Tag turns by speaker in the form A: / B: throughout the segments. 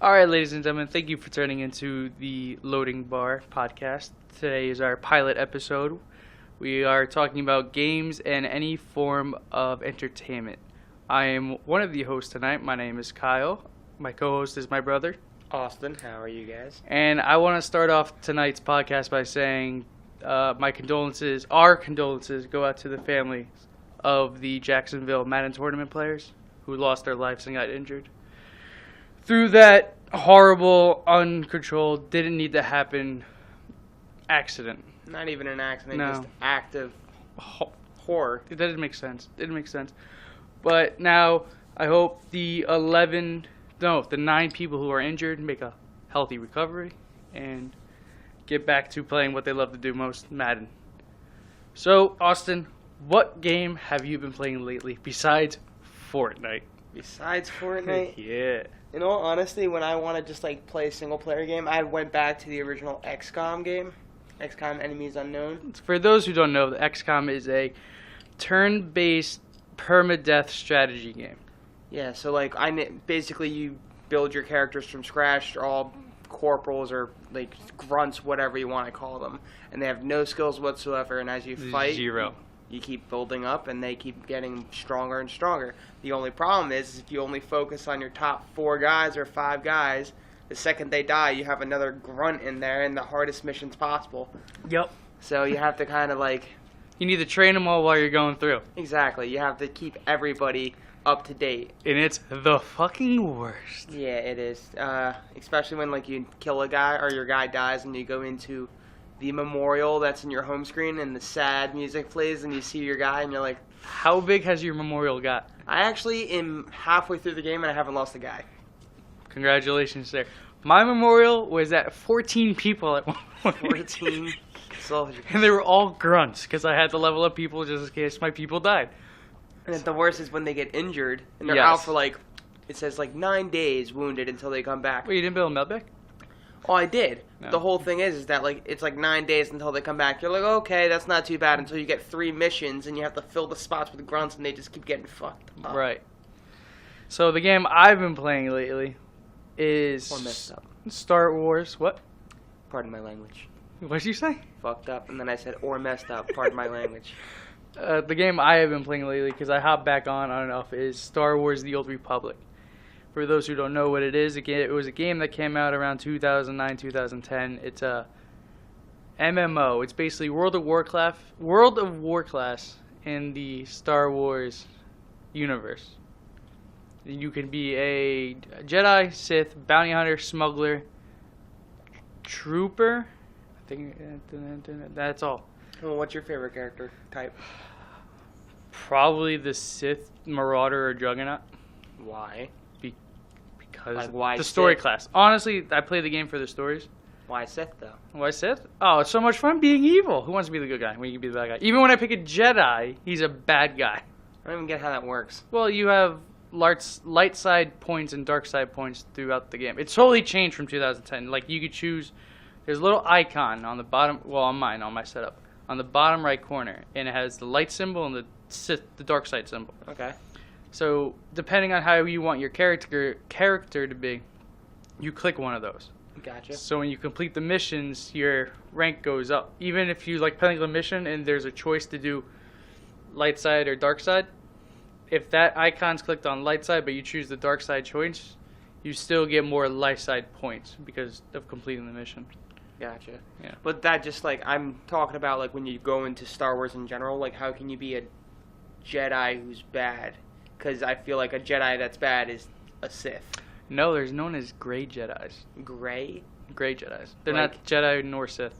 A: All right, ladies and gentlemen, thank you for turning into the Loading Bar podcast. Today is our pilot episode. We are talking about games and any form of entertainment. I am one of the hosts tonight. My name is Kyle. My co-host is my brother,
B: Austin. How are you guys?
A: And I want to start off tonight's podcast by saying our condolences go out to the families of the Jacksonville Madden tournament players who lost their lives and got injured. Through that horrible, uncontrolled, didn't need to happen accident.
B: Not even an accident,
A: No.
B: just act of horror.
A: It didn't make sense. But now I hope the 9 people who are injured make a healthy recovery and get back to playing what they love to do most, Madden. So, Austin, what game have you been playing lately besides Fortnite?
B: Besides Fortnite?
A: Yeah.
B: In all honesty, when I want to just play a single player game, I went back to the original XCOM game. XCOM Enemies Unknown.
A: For those who don't know, the XCOM is a turn-based permadeath strategy game.
B: Yeah, so basically you build your characters from scratch. They're all corporals or grunts, whatever you want to call them, and they have no skills whatsoever. And as you fight,
A: Zero.
B: You keep building up, and they keep getting stronger and stronger. The only problem is if you only focus on your top 4 guys or 5 guys, the second they die, you have another grunt in there in the hardest missions possible.
A: Yep.
B: So you have to kind of
A: You need to train them all while you're going through.
B: Exactly. You have to keep everybody up to date.
A: And it's the fucking worst.
B: Yeah, it is. Especially when you kill a guy or your guy dies and you go into the memorial that's in your home screen and the sad music plays and you see your guy and you're like,
A: how big has your memorial got?
B: I actually am halfway through the game and I haven't lost a guy.
A: Congratulations, sir. My memorial was at 14 people at one point.
B: 14 soldiers.
A: And they were all grunts because I had to level up people just in case my people died.
B: And the worst is when they get injured and they're
A: Yes.
B: out for it says 9 days wounded until they come back.
A: Wait, you didn't build a medbay?
B: Oh, I did.
A: No.
B: The whole thing is that it's 9 days until they come back. You're like, okay, that's not too bad until you get 3 missions and you have to fill the spots with grunts and they just keep getting fucked up.
A: Right. So the game I've been playing lately is
B: Or messed up.
A: Star Wars. What?
B: Pardon my language.
A: What did you say?
B: Fucked up, and then I said, or messed up. Pardon my language.
A: The game I have been playing lately, because I hop back on and off, is Star Wars: The Old Republic. For those who don't know what it is, it was a game that came out around 2009, 2010. It's a MMO. It's basically World of Warclass in the Star Wars universe. You can be a Jedi, Sith, bounty hunter, smuggler, trooper. I think that's all.
B: Well, what's your favorite character type?
A: Probably the Sith, Marauder, or Juggernaut.
B: Why?
A: Because
B: why
A: the story
B: Sith?
A: class. Honestly, I play the game for the stories.
B: Why Sith, though?
A: Why Sith? Oh, it's so much fun being evil. Who wants to be the good guy when you can be the bad guy? Even when I pick a Jedi, he's a bad guy.
B: I don't even get how that works.
A: Well, you have light side points and dark side points throughout the game. It's totally changed from 2010. You could choose. There's a little icon on the bottom. Well, on my setup, on the bottom right corner, and it has the light symbol and the dark side symbol.
B: Okay.
A: So depending on how you want your character to be, you click one of those.
B: Gotcha.
A: So when you complete the missions, your rank goes up. Even if you playing the mission and there's a choice to do light side or dark side, if that icon's clicked on light side but you choose the dark side choice, you still get more light side points because of completing the mission.
B: Gotcha.
A: Yeah.
B: But that just I'm talking about when you go into Star Wars in general, how can you be a Jedi who's bad? Because I feel like a Jedi that's bad is a Sith.
A: No, there's known as gray Jedis.
B: Gray?
A: Gray Jedis. They're not Jedi nor Sith.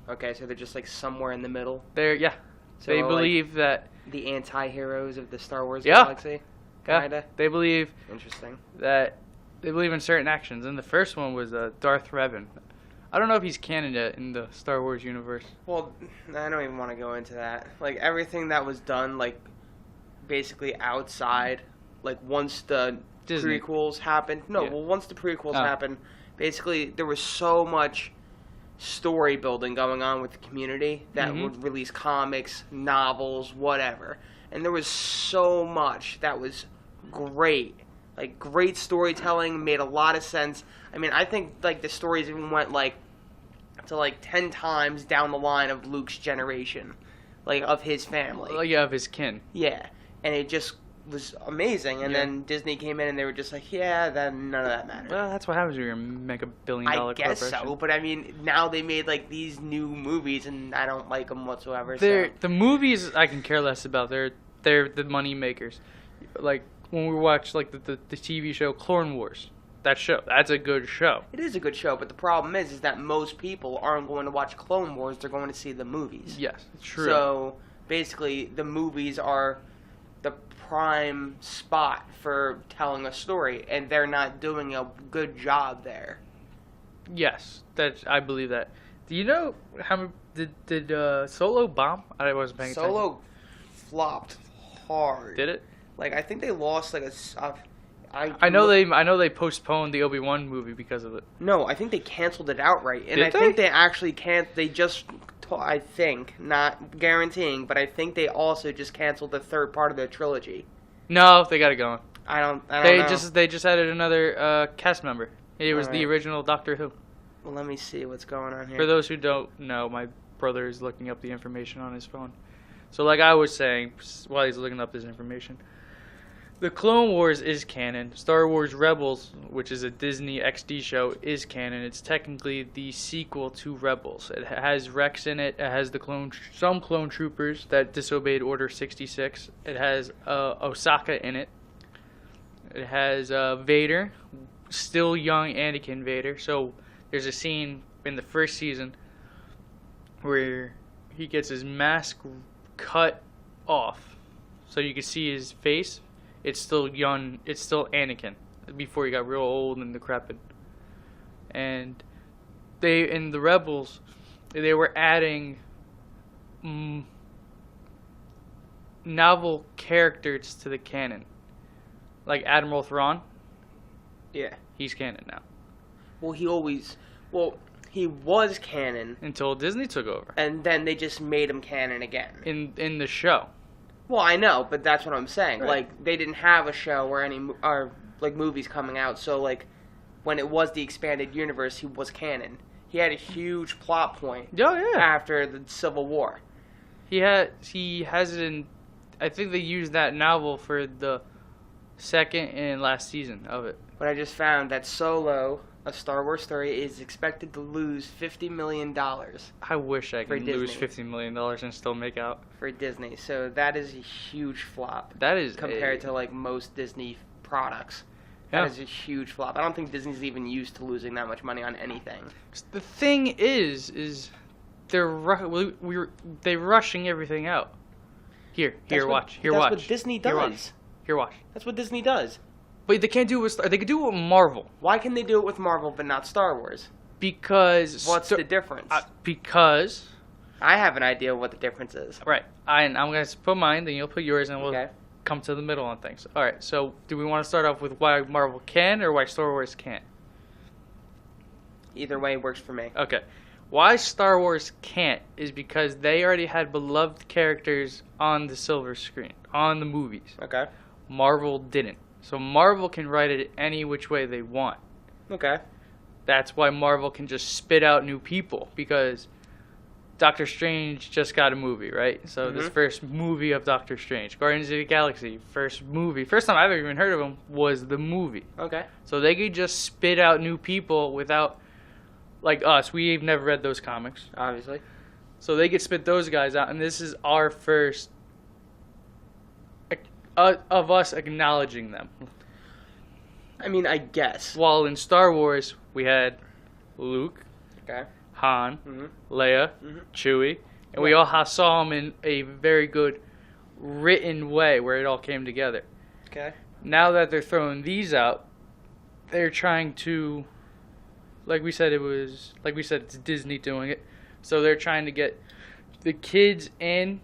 B: Okay, so they're just somewhere in the middle.
A: Yeah.
B: So
A: They believe that.
B: The anti-heroes of the Star Wars
A: Yeah.
B: galaxy?
A: Yeah.
B: Kinda?
A: They believe
B: Interesting.
A: that they believe in certain actions. And the first one was Darth Revan. I don't know if he's canon yet in the Star Wars universe.
B: Well, I don't even want to go into that. Everything that was done, basically outside, once the
A: Disney.
B: prequels happened. No,
A: Yeah.
B: well, once the prequels happened, basically there was so much story building going on with the community that would release comics, novels, whatever. And there was so much that was great Like, great storytelling, made a lot of sense. I mean, I think, like, the stories even went, like, to, like, 10 times down the line of Luke's generation. Like, of his family.
A: Like, yeah, of his kin.
B: Yeah. And it just was amazing. And then Disney came in and they were just like, yeah, then none of that mattered.
A: Well, that's what happens when you're a mega-billion-dollar
B: I guess
A: corporation.
B: so, but I mean, now they made, like, these new movies, and I don't like them whatsoever.
A: The movies I can care less about. They're the money makers. Like, when we watch, like, the TV show Clone Wars. That's a good show.
B: It is a good show, but the problem is that most people aren't going to watch Clone Wars. They're going to see the movies.
A: Yes, it's true.
B: So, basically, the movies are the prime spot for telling a story, and they're not doing a good job there.
A: Yes, I believe that. Do you know how did Solo bomb? I wasn't paying attention.
B: Solo flopped hard.
A: Did it?
B: Like, I think they lost like
A: I know they postponed the Obi-Wan movie because of it.
B: No, I think they canceled it outright, and
A: Did
B: I think they actually can't. They just, I think, not guaranteeing, but I think they also just canceled the third part of the trilogy.
A: No, they got it going.
B: I don't know.
A: They just added another cast member. It was the original Doctor Who.
B: Well, let me see what's going on here.
A: For those who don't know, my brother is looking up the information on his phone. So, like I was saying, while he's looking up this information, the Clone Wars is canon. Star Wars Rebels, which is a Disney XD show, is canon. It's technically the sequel to Rebels. It has Rex in it. It has some clone troopers that disobeyed Order 66. It has Osaka in it. It has Vader, still young Anakin Vader. So there's a scene in the first season where he gets his mask cut off, so you can see his face. It's still young. It's still Anakin before he got real old and decrepit. And in the Rebels, they were adding novel characters to the canon, like Admiral Thrawn.
B: Yeah,
A: he's canon now.
B: Well, he was canon
A: until Disney took over,
B: and then they just made him canon again
A: in the show.
B: Well, I know, but that's what I'm saying.
A: Right.
B: Like, they didn't have a show or like movies coming out, so like when it was the expanded universe, he was canon. He had a huge plot point.
A: Oh yeah.
B: After the Civil War.
A: He has it in. I think they used that novel for the second and last season of it.
B: But I just found that Solo, a Star Wars story, is expected to lose $50 million.
A: I wish I could lose $50 million and still make out.
B: For Disney. So that is a huge flop.
A: That is
B: compared to like most Disney products. That is a huge flop. I don't think Disney's even used to losing that much money on anything.
A: The thing is they're rushing everything out. Here, watch.
B: That's what Disney does.
A: Here, watch.
B: That's what Disney does.
A: But they can't do it with they could do it with Marvel.
B: Why can they do it with Marvel but not Star Wars?
A: Because
B: what's the difference?
A: Because
B: I have an idea what the difference is.
A: Right. I'm going to put mine, then you'll put yours, and we'll come to the middle on things. All right. So, do we want to start off with why Marvel can or why Star Wars can't?
B: Either way works for me.
A: Okay. Why Star Wars can't is because they already had beloved characters on the silver screen, on the movies.
B: Okay.
A: Marvel didn't. So Marvel can write it any which way they want.
B: Okay.
A: That's why Marvel can just spit out new people, because Doctor Strange just got a movie, right? So this first movie of Doctor Strange, Guardians of the Galaxy, first time I've ever even heard of him was the movie.
B: Okay.
A: So they could just spit out new people without, like us, we've never read those comics.
B: Obviously.
A: So they could spit those guys out, and this is our first of us acknowledging them.
B: I mean, I guess.
A: While in Star Wars, we had Luke, Han, Leia, Chewie, and we all saw them in a very good written way where it all came together.
B: Okay.
A: Now that they're throwing these out, they're trying to, like we said, it's Disney doing it. So they're trying to get the kids in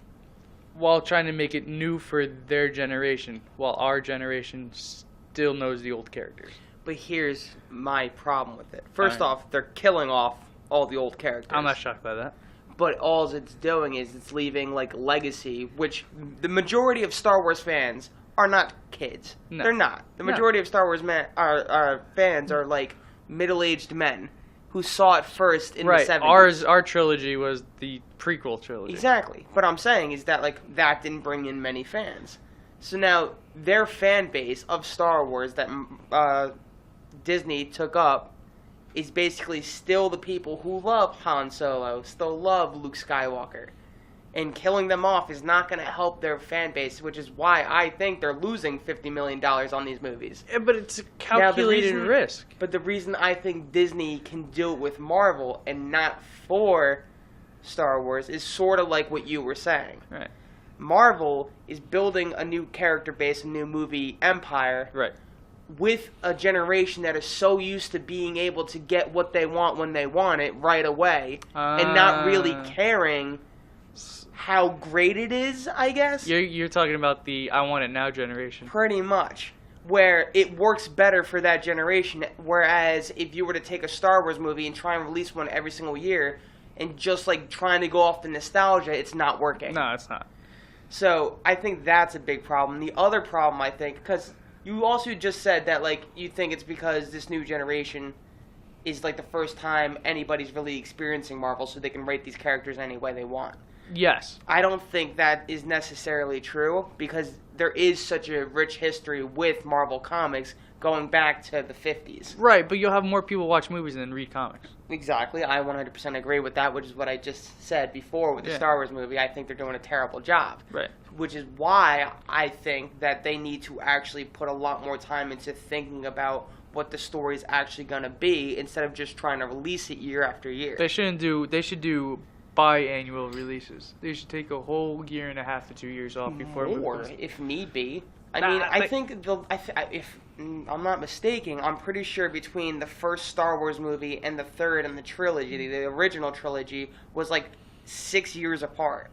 A: while trying to make it new for their generation, while our generation still knows the old characters.
B: But here's my problem with it. First off, they're killing off all the old characters.
A: I'm not shocked by that.
B: But all it's doing is it's leaving like legacy, which the majority of Star Wars fans are not kids.
A: No.
B: They're not. The
A: No.
B: majority of Star Wars fans are like middle-aged men who saw it first in the 70s.
A: Our trilogy was the prequel trilogy.
B: Exactly. What I'm saying is that like that didn't bring in many fans. So now their fan base of Star Wars that Disney took up is basically still the people who love Han Solo, still love Luke Skywalker. And killing them off is not going to help their fan base, which is why I think they're losing $50 million on these movies.
A: Yeah, but it's a calculated risk.
B: But the reason I think Disney can do it with Marvel and not for Star Wars is sort of like what you were saying.
A: Right.
B: Marvel is building a new character base, a new movie empire.
A: Right.
B: With a generation that is so used to being able to get what they want when they want it right away and not really caring how great it is, I guess.
A: You're talking about the I want it now generation.
B: Pretty much. Where it works better for that generation, whereas if you were to take a Star Wars movie and try and release one every single year and just like trying to go off the nostalgia, it's not working.
A: No, it's not.
B: So I think that's a big problem. The other problem, I think, because you also just said that like you think it's because this new generation is like the first time anybody's really experiencing Marvel, so they can write these characters any way they want.
A: Yes.
B: I don't think that is necessarily true because there is such a rich history with Marvel Comics going back to the 50s.
A: Right, but you'll have more people watch movies than read comics.
B: Exactly. I 100% agree with that, which is what I just said before with the
A: Yeah.
B: Star Wars movie. I think they're doing a terrible job.
A: Right.
B: Which is why I think that they need to actually put a lot more time into thinking about what the story is actually going to be instead of just trying to release it year after year.
A: They should do biannual releases. They should take a whole year and a half to 2 years off before
B: More,
A: movies.
B: if need be. I
A: Nah,
B: mean, I
A: but-
B: think if I'm not mistaken, I'm pretty sure between the first Star Wars movie and the third and the trilogy, the original trilogy, was like 6 years apart.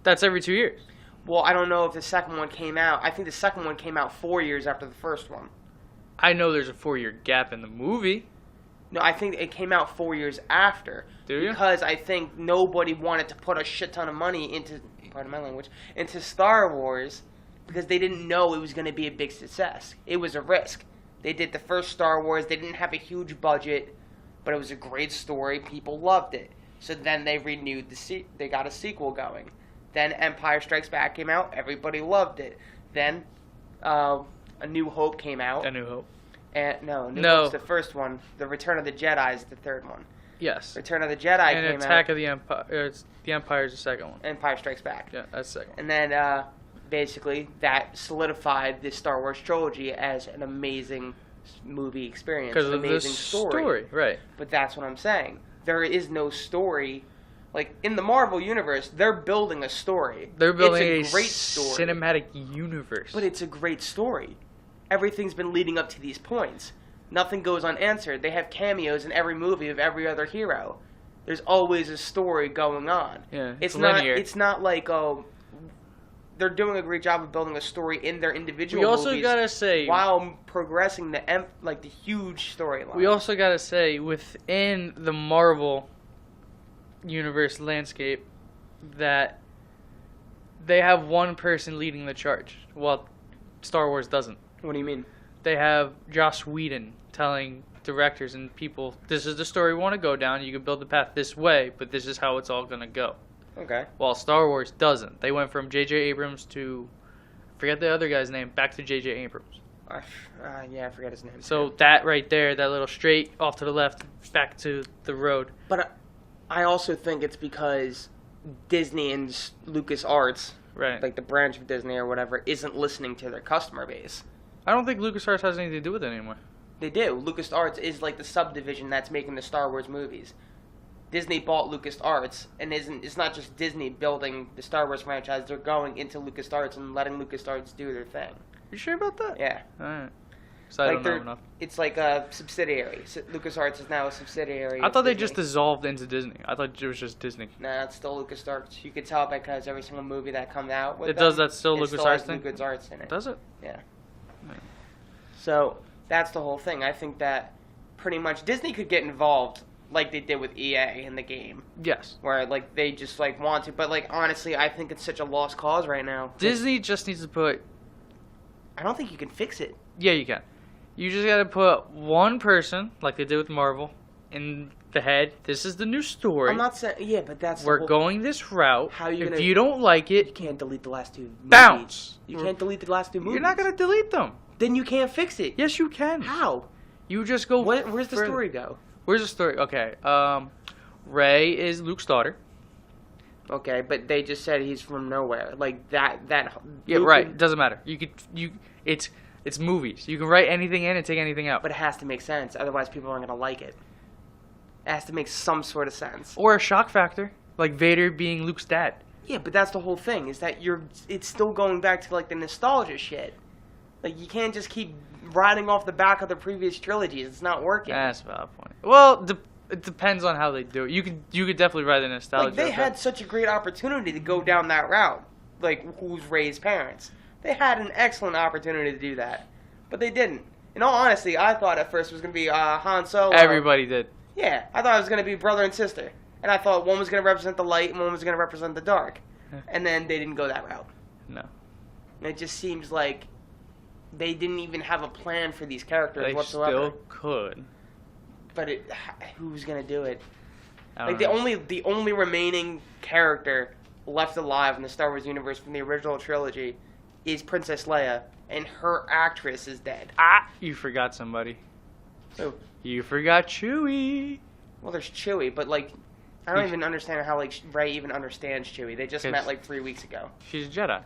A: That's every 2 years.
B: Well, I don't know if the second one came out. I think the second one came out 4 years after the first one.
A: I know there's a 4-year gap in the movie.
B: No, I think it came out 4 years after.
A: Do you?
B: Because I think nobody wanted to put a shit ton of money into, pardon my language, into Star Wars because they didn't know it was going to be a big success. It was a risk. They did the first Star Wars. They didn't have a huge budget, but it was a great story. People loved it. So then they renewed they got a sequel going. Then Empire Strikes Back came out. Everybody loved it. Then A New Hope came out.
A: A New Hope.
B: And no, New
A: No.
B: Hope's the first one. The Return of the Jedi is the third one.
A: Yes.
B: Return of the Jedi
A: And
B: came
A: Attack
B: out.
A: of the Empire. The Empire is the second one.
B: Empire Strikes Back.
A: Yeah, that's the second one.
B: And then basically that solidified the Star Wars trilogy as an amazing movie experience.
A: Because
B: an
A: of
B: amazing
A: this story, right?
B: But that's what I'm saying. There is no story. Like in the Marvel universe, they're building a story.
A: They're building
B: it's a great story.
A: cinematic universe.
B: But it's a great story. Everything's been leading up to these points. Nothing goes unanswered. They have cameos in every movie of every other hero. There's always a story going on.
A: Yeah,
B: it's
A: linear.
B: not. It's not like they're doing a great job of building a story in their individual.
A: We also
B: movies
A: gotta say,
B: while progressing the huge storyline.
A: we also gotta say within the Marvel universe landscape that they have one person leading the charge, while Star Wars doesn't.
B: What do you mean?
A: They have Joss Whedon telling directors and people, this is the story we want to go down. You can build the path this way, but this is how it's all going to go.
B: Okay.
A: While Star Wars doesn't. They went from J.J. Abrams to, forget the other guy's name, back to J.J. Abrams.
B: Yeah, I forget his name.
A: So that right there, that little straight off to the left, back to the road.
B: But I also think it's because Disney and LucasArts,
A: Right.
B: like the branch of Disney or whatever, isn't listening to their customer base.
A: I don't think LucasArts has anything to do with it anymore.
B: They do. LucasArts is like the subdivision that's making the Star Wars movies. Disney bought LucasArts, and it's not just Disney building the Star Wars franchise. They're going into LucasArts and letting LucasArts do their thing.
A: You sure about that?
B: Yeah.
A: Alright. So I don't know enough.
B: It's like a subsidiary. LucasArts is now a subsidiary.
A: I thought they
B: Disney.
A: just dissolved into Disney. I thought it was just Disney.
B: Nah, it's still LucasArts. You could tell because every single movie that comes out with
A: It does
B: them,
A: that still
B: it
A: LucasArts
B: has
A: thing?
B: LucasArts in it.
A: Does it?
B: Yeah. So that's the whole thing. I think that pretty much Disney could get involved like they did with EA in the game,
A: Yes.
B: where like they just like want to. But like honestly, I think it's such a lost cause right now.
A: Disney just needs to put.
B: I don't think you can fix it.
A: Yeah, you can. You just gotta put one person, like they did with Marvel, in the head. This is the new story.
B: I'm not saying but that's
A: We're going this route.
B: How you
A: if
B: gonna?
A: you don't like
B: You
A: it,
B: can't delete the last two. Movies.
A: bounce.
B: You can't delete the last two movies.
A: You're not gonna delete them.
B: Then you can't fix it.
A: Yes, you can.
B: How?
A: You just go.
B: Where's the
A: further.
B: story go?
A: Where's the story? Okay. Rey is Luke's daughter.
B: Okay, but they just said he's from nowhere. Like that.
A: Yeah,
B: Luke
A: right.
B: and-
A: Doesn't matter. It's movies. You can write anything in and take anything out.
B: But it has to make sense. Otherwise, people aren't gonna like it. It has to make some sort of sense.
A: Or a shock factor, like Vader being Luke's dad.
B: Yeah, but that's the whole thing. Is that it's still going back to like the nostalgia shit. Like you can't just keep riding off the back of the previous trilogies. It's not working.
A: That's a valid point. Well, it depends on how they do it. You could definitely write the nostalgia.
B: Like they had such a great opportunity to go down that route. Like who's Rey's parents? They had an excellent opportunity to do that, but they didn't. In all honesty, I thought at first it was going to be Han Solo.
A: Everybody did.
B: Yeah, I thought it was going to be brother and sister. And I thought one was going to represent the light and one was going to represent the dark. And then they didn't go that route.
A: No.
B: And it just seems like they didn't even have a plan for these characters
A: They
B: whatsoever.
A: still could.
B: But who's going to do it?
A: I
B: Like
A: don't know.
B: the only remaining character left alive in the Star Wars universe from the original trilogy is Princess Leia, and her actress is dead.
A: You forgot somebody.
B: Who?
A: You forgot Chewie.
B: Well, there's Chewie, but like, I don't even understand how like Rey even understands Chewie. They just met like 3 weeks ago.
A: She's a Jedi.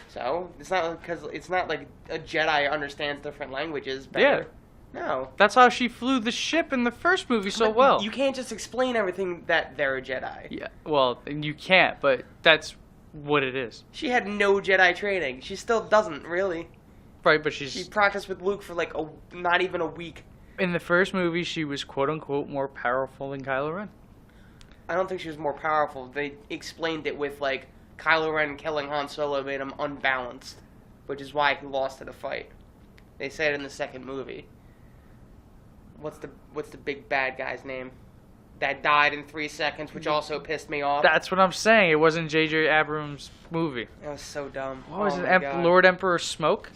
B: So it's not because it's not like a Jedi understands different languages better.
A: Yeah.
B: No.
A: That's how she flew the ship in the first movie so
B: But
A: well.
B: You can't just explain everything that they're a Jedi.
A: Yeah. Well, you can't, but that's what it is.
B: She had no Jedi training. She still doesn't really.
A: Right, but
B: She
A: she's
B: practiced with Luke for like not even a week.
A: in the first movie. She was quote unquote more powerful than Kylo Ren.
B: I don't think she was more powerful. They explained it with like Kylo Ren killing Han Solo made him unbalanced, which is why he lost in the fight. They said it in the second movie. What's the big bad guy's name? That died in 3 seconds, which also pissed me off.
A: That's what I'm saying. It wasn't J.J. Abrams' movie.
B: That was so dumb.
A: What was
B: Oh
A: it?
B: my God.
A: Lord Emperor Smoke?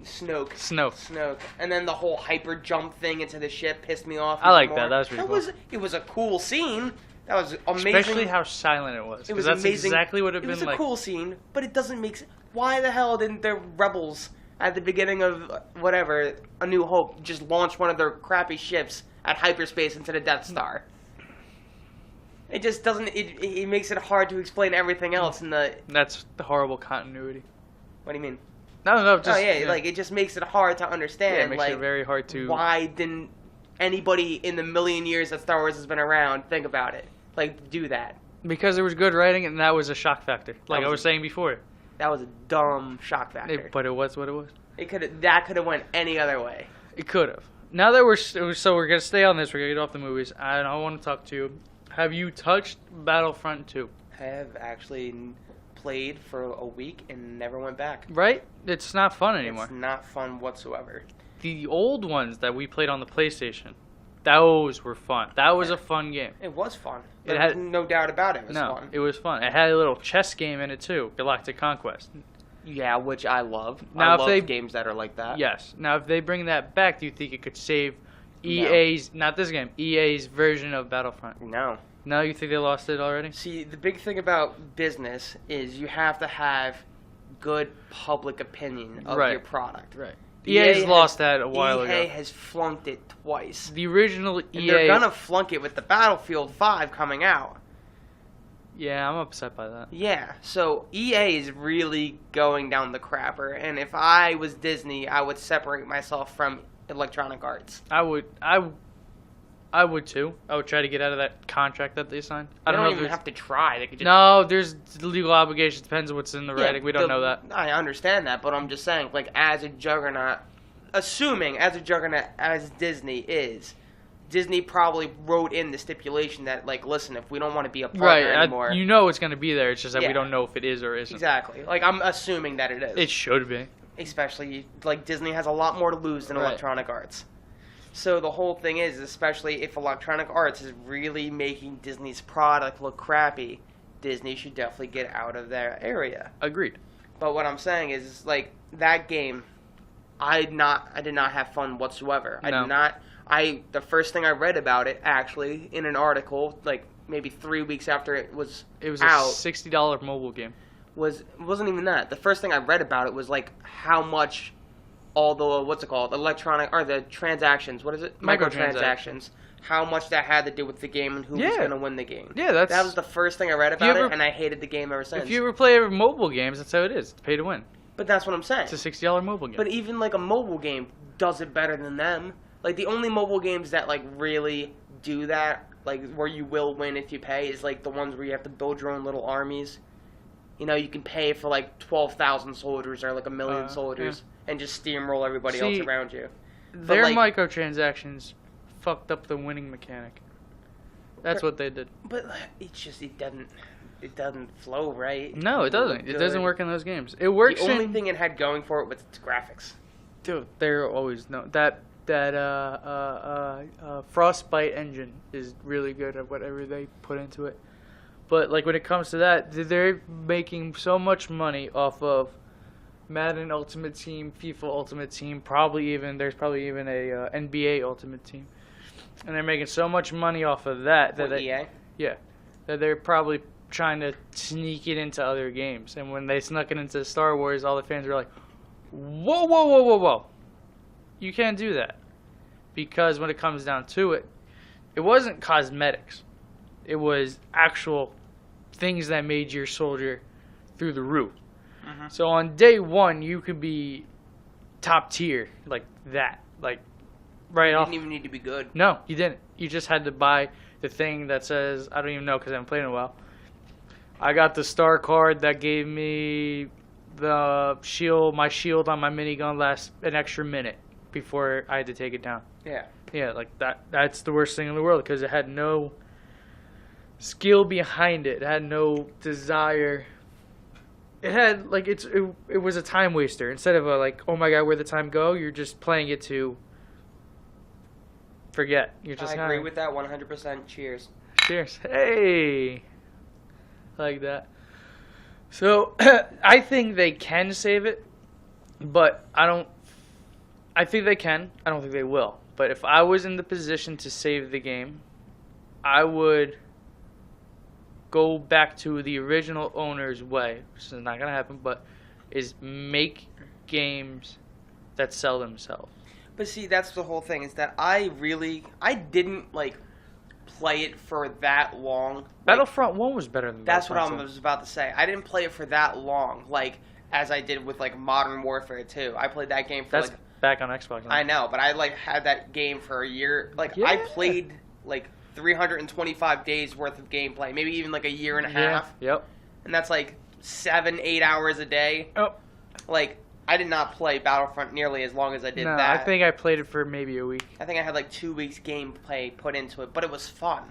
B: Snoke.
A: Snoke.
B: And then the whole hyper jump thing into the ship pissed me off.
A: I like
B: even
A: that.
B: more.
A: That was pretty cool.
B: It was a cool scene. That was amazing.
A: Especially how silent it was.
B: It was
A: That's
B: amazing.
A: exactly what it'd
B: It
A: been
B: was a
A: like.
B: cool scene, but it doesn't make sense. Why the hell didn't the rebels at the beginning of whatever A New Hope just launch one of their crappy ships at hyperspace into the Death Star? It just doesn't. It makes it hard to explain everything else in the.
A: That's the horrible continuity.
B: What do you mean?
A: No, just...
B: Oh yeah, like it just makes it hard to understand.
A: Yeah, it makes
B: like,
A: it very hard to...
B: Why didn't anybody in the million years that Star Wars has been around think about it? Like, do that.
A: Because there was good writing, and that was a shock factor. Like
B: That
A: I
B: was
A: was saying before.
B: That was a dumb shock factor.
A: But it was what it was.
B: That could have went any other way.
A: It could have. Now that we're going to stay on this, we're going to get off the movies, and I want to talk to you. Have you touched Battlefront 2?
B: I have actually played for a week and never went back.
A: Right? It's not fun anymore.
B: It's not fun whatsoever.
A: The old ones that we played on the PlayStation, those were fun. That was a fun game.
B: It was fun.
A: It
B: There's
A: had-
B: no doubt about it. It was fun.
A: It was fun. It had a little chess game in it too, Galactic Conquest.
B: Yeah, which I love.
A: Now,
B: I
A: if
B: love
A: they-
B: games that are like that.
A: Yes. Now, if they bring that back, do you think it could save EA's, not this game, EA's version of Battlefront?
B: No.
A: No, you think they lost it already?
B: See, the big thing about business is you have to have good public opinion of
A: Right.
B: your product.
A: Right.
B: EA
A: EA's
B: has-
A: lost that a while
B: EA
A: ago.
B: has flunked it twice.
A: The original
B: And
A: EA...
B: they're gonna flunk it with the Battlefield 5 coming out.
A: Yeah, I'm upset by that.
B: Yeah, so EA is really going down the crapper, and if I was Disney, I would separate myself from Electronic Arts.
A: I would too. I would try to get out of that contract that they signed. I
B: They
A: don't
B: don't
A: know
B: even
A: if
B: have to try. They could just
A: No, there's legal obligations. Depends on what's in the
B: Yeah,
A: writing. We don't know that.
B: I understand that, but I'm just saying, like, as a juggernaut, assuming as a juggernaut as Disney is, Disney probably wrote in the stipulation that, like, listen, if we don't want to be a partner
A: Right.
B: anymore,
A: You know it's going to be there. It's just that
B: Yeah.
A: we don't know if it is or isn't.
B: exactly. Like, I'm assuming that it is.
A: It should be.
B: Especially, like, Disney has a lot more to lose than
A: Right.
B: Electronic Arts. So the whole thing is, especially if Electronic Arts is really making Disney's product look crappy, Disney should definitely get out of their area.
A: Agreed.
B: But what I'm saying is, like, that game, I did not have fun whatsoever.
A: No.
B: The first thing I read about it, actually, in an article, like, maybe 3 weeks after it was out,
A: a $60 mobile game.
B: it wasn't even that. The first thing I read about it was, like, how much all the, the transactions, what is it? Microtransactions. How much that had to do with the game and who was going to win the game.
A: Yeah,
B: that was the first thing I read about it, and I hated the game ever since.
A: If you ever play mobile games, that's how it is. It's pay to win.
B: But that's what I'm saying.
A: It's a $60 mobile game.
B: But even, like, a mobile game does it better than them. Like, the only mobile games that, like, really do that, like, where you will win if you pay, is, like, the ones where you have to build your own little armies. You know, you can pay for, like, 12,000 soldiers or, like, 1,000,000 soldiers and just steamroll everybody else around you.
A: Their microtransactions fucked up the winning mechanic. That's what they did.
B: But it doesn't flow right.
A: No, it doesn't. It doesn't work in those games. It works.
B: The only thing it had going for it was its graphics.
A: Dude, they're always that Frostbite engine is really good at whatever they put into it. But like when it comes to that, they're making so much money off of Madden Ultimate Team, FIFA Ultimate Team, there's probably even a NBA Ultimate Team, and they're making so much money off of that
B: EA?
A: Yeah, that they're probably trying to sneak it into other games. And when they snuck it into Star Wars, all the fans were like, "Whoa, whoa, whoa, whoa, whoa! You can't do that," because when it comes down to it, it wasn't cosmetics; it was actual things that made your soldier through the roof.
B: Mm-hmm.
A: So on day one, you could be top tier like that, like right off.
B: You didn't even need to be good.
A: No, you didn't. You just had to buy the thing that says, I don't even know because I haven't played in a while. I got the star card that gave me the shield. My shield on my minigun lasts an extra minute before I had to take it down.
B: Yeah.
A: Yeah, like that. That's the worst thing in the world because it had no skill behind it. It had no desire. It had like it was a time waster instead of a like, oh my god, where'd the time go? You're just playing it to forget. You're just.
B: I agree with that 100%. Cheers.
A: Cheers. Hey, like that. So I think they can save it, but I think they can. I don't think they will. But if I was in the position to save the game, I would go back to the original owner's way, which is not going to happen, but is make games that sell themselves.
B: But see, that's the whole thing, is that I didn't, like, play it for that long.
A: Battlefront 1 was better than
B: That's
A: Battlefront
B: what I was about to say. I didn't play it for that long, like, as I did with, like, Modern Warfare 2. I played that game for,
A: That's back on Xbox.
B: I know, but I, like, had that game for a year. Like,
A: Yeah.
B: I played, like, 325 days worth of gameplay, maybe even like a year and a half.
A: Yep.
B: And that's like 7-8 hours a day.
A: Oh.
B: Like, I did not play Battlefront nearly as long as I did that.
A: I think I played it for maybe a week.
B: I think I had like 2 weeks gameplay put into it, but it was fun.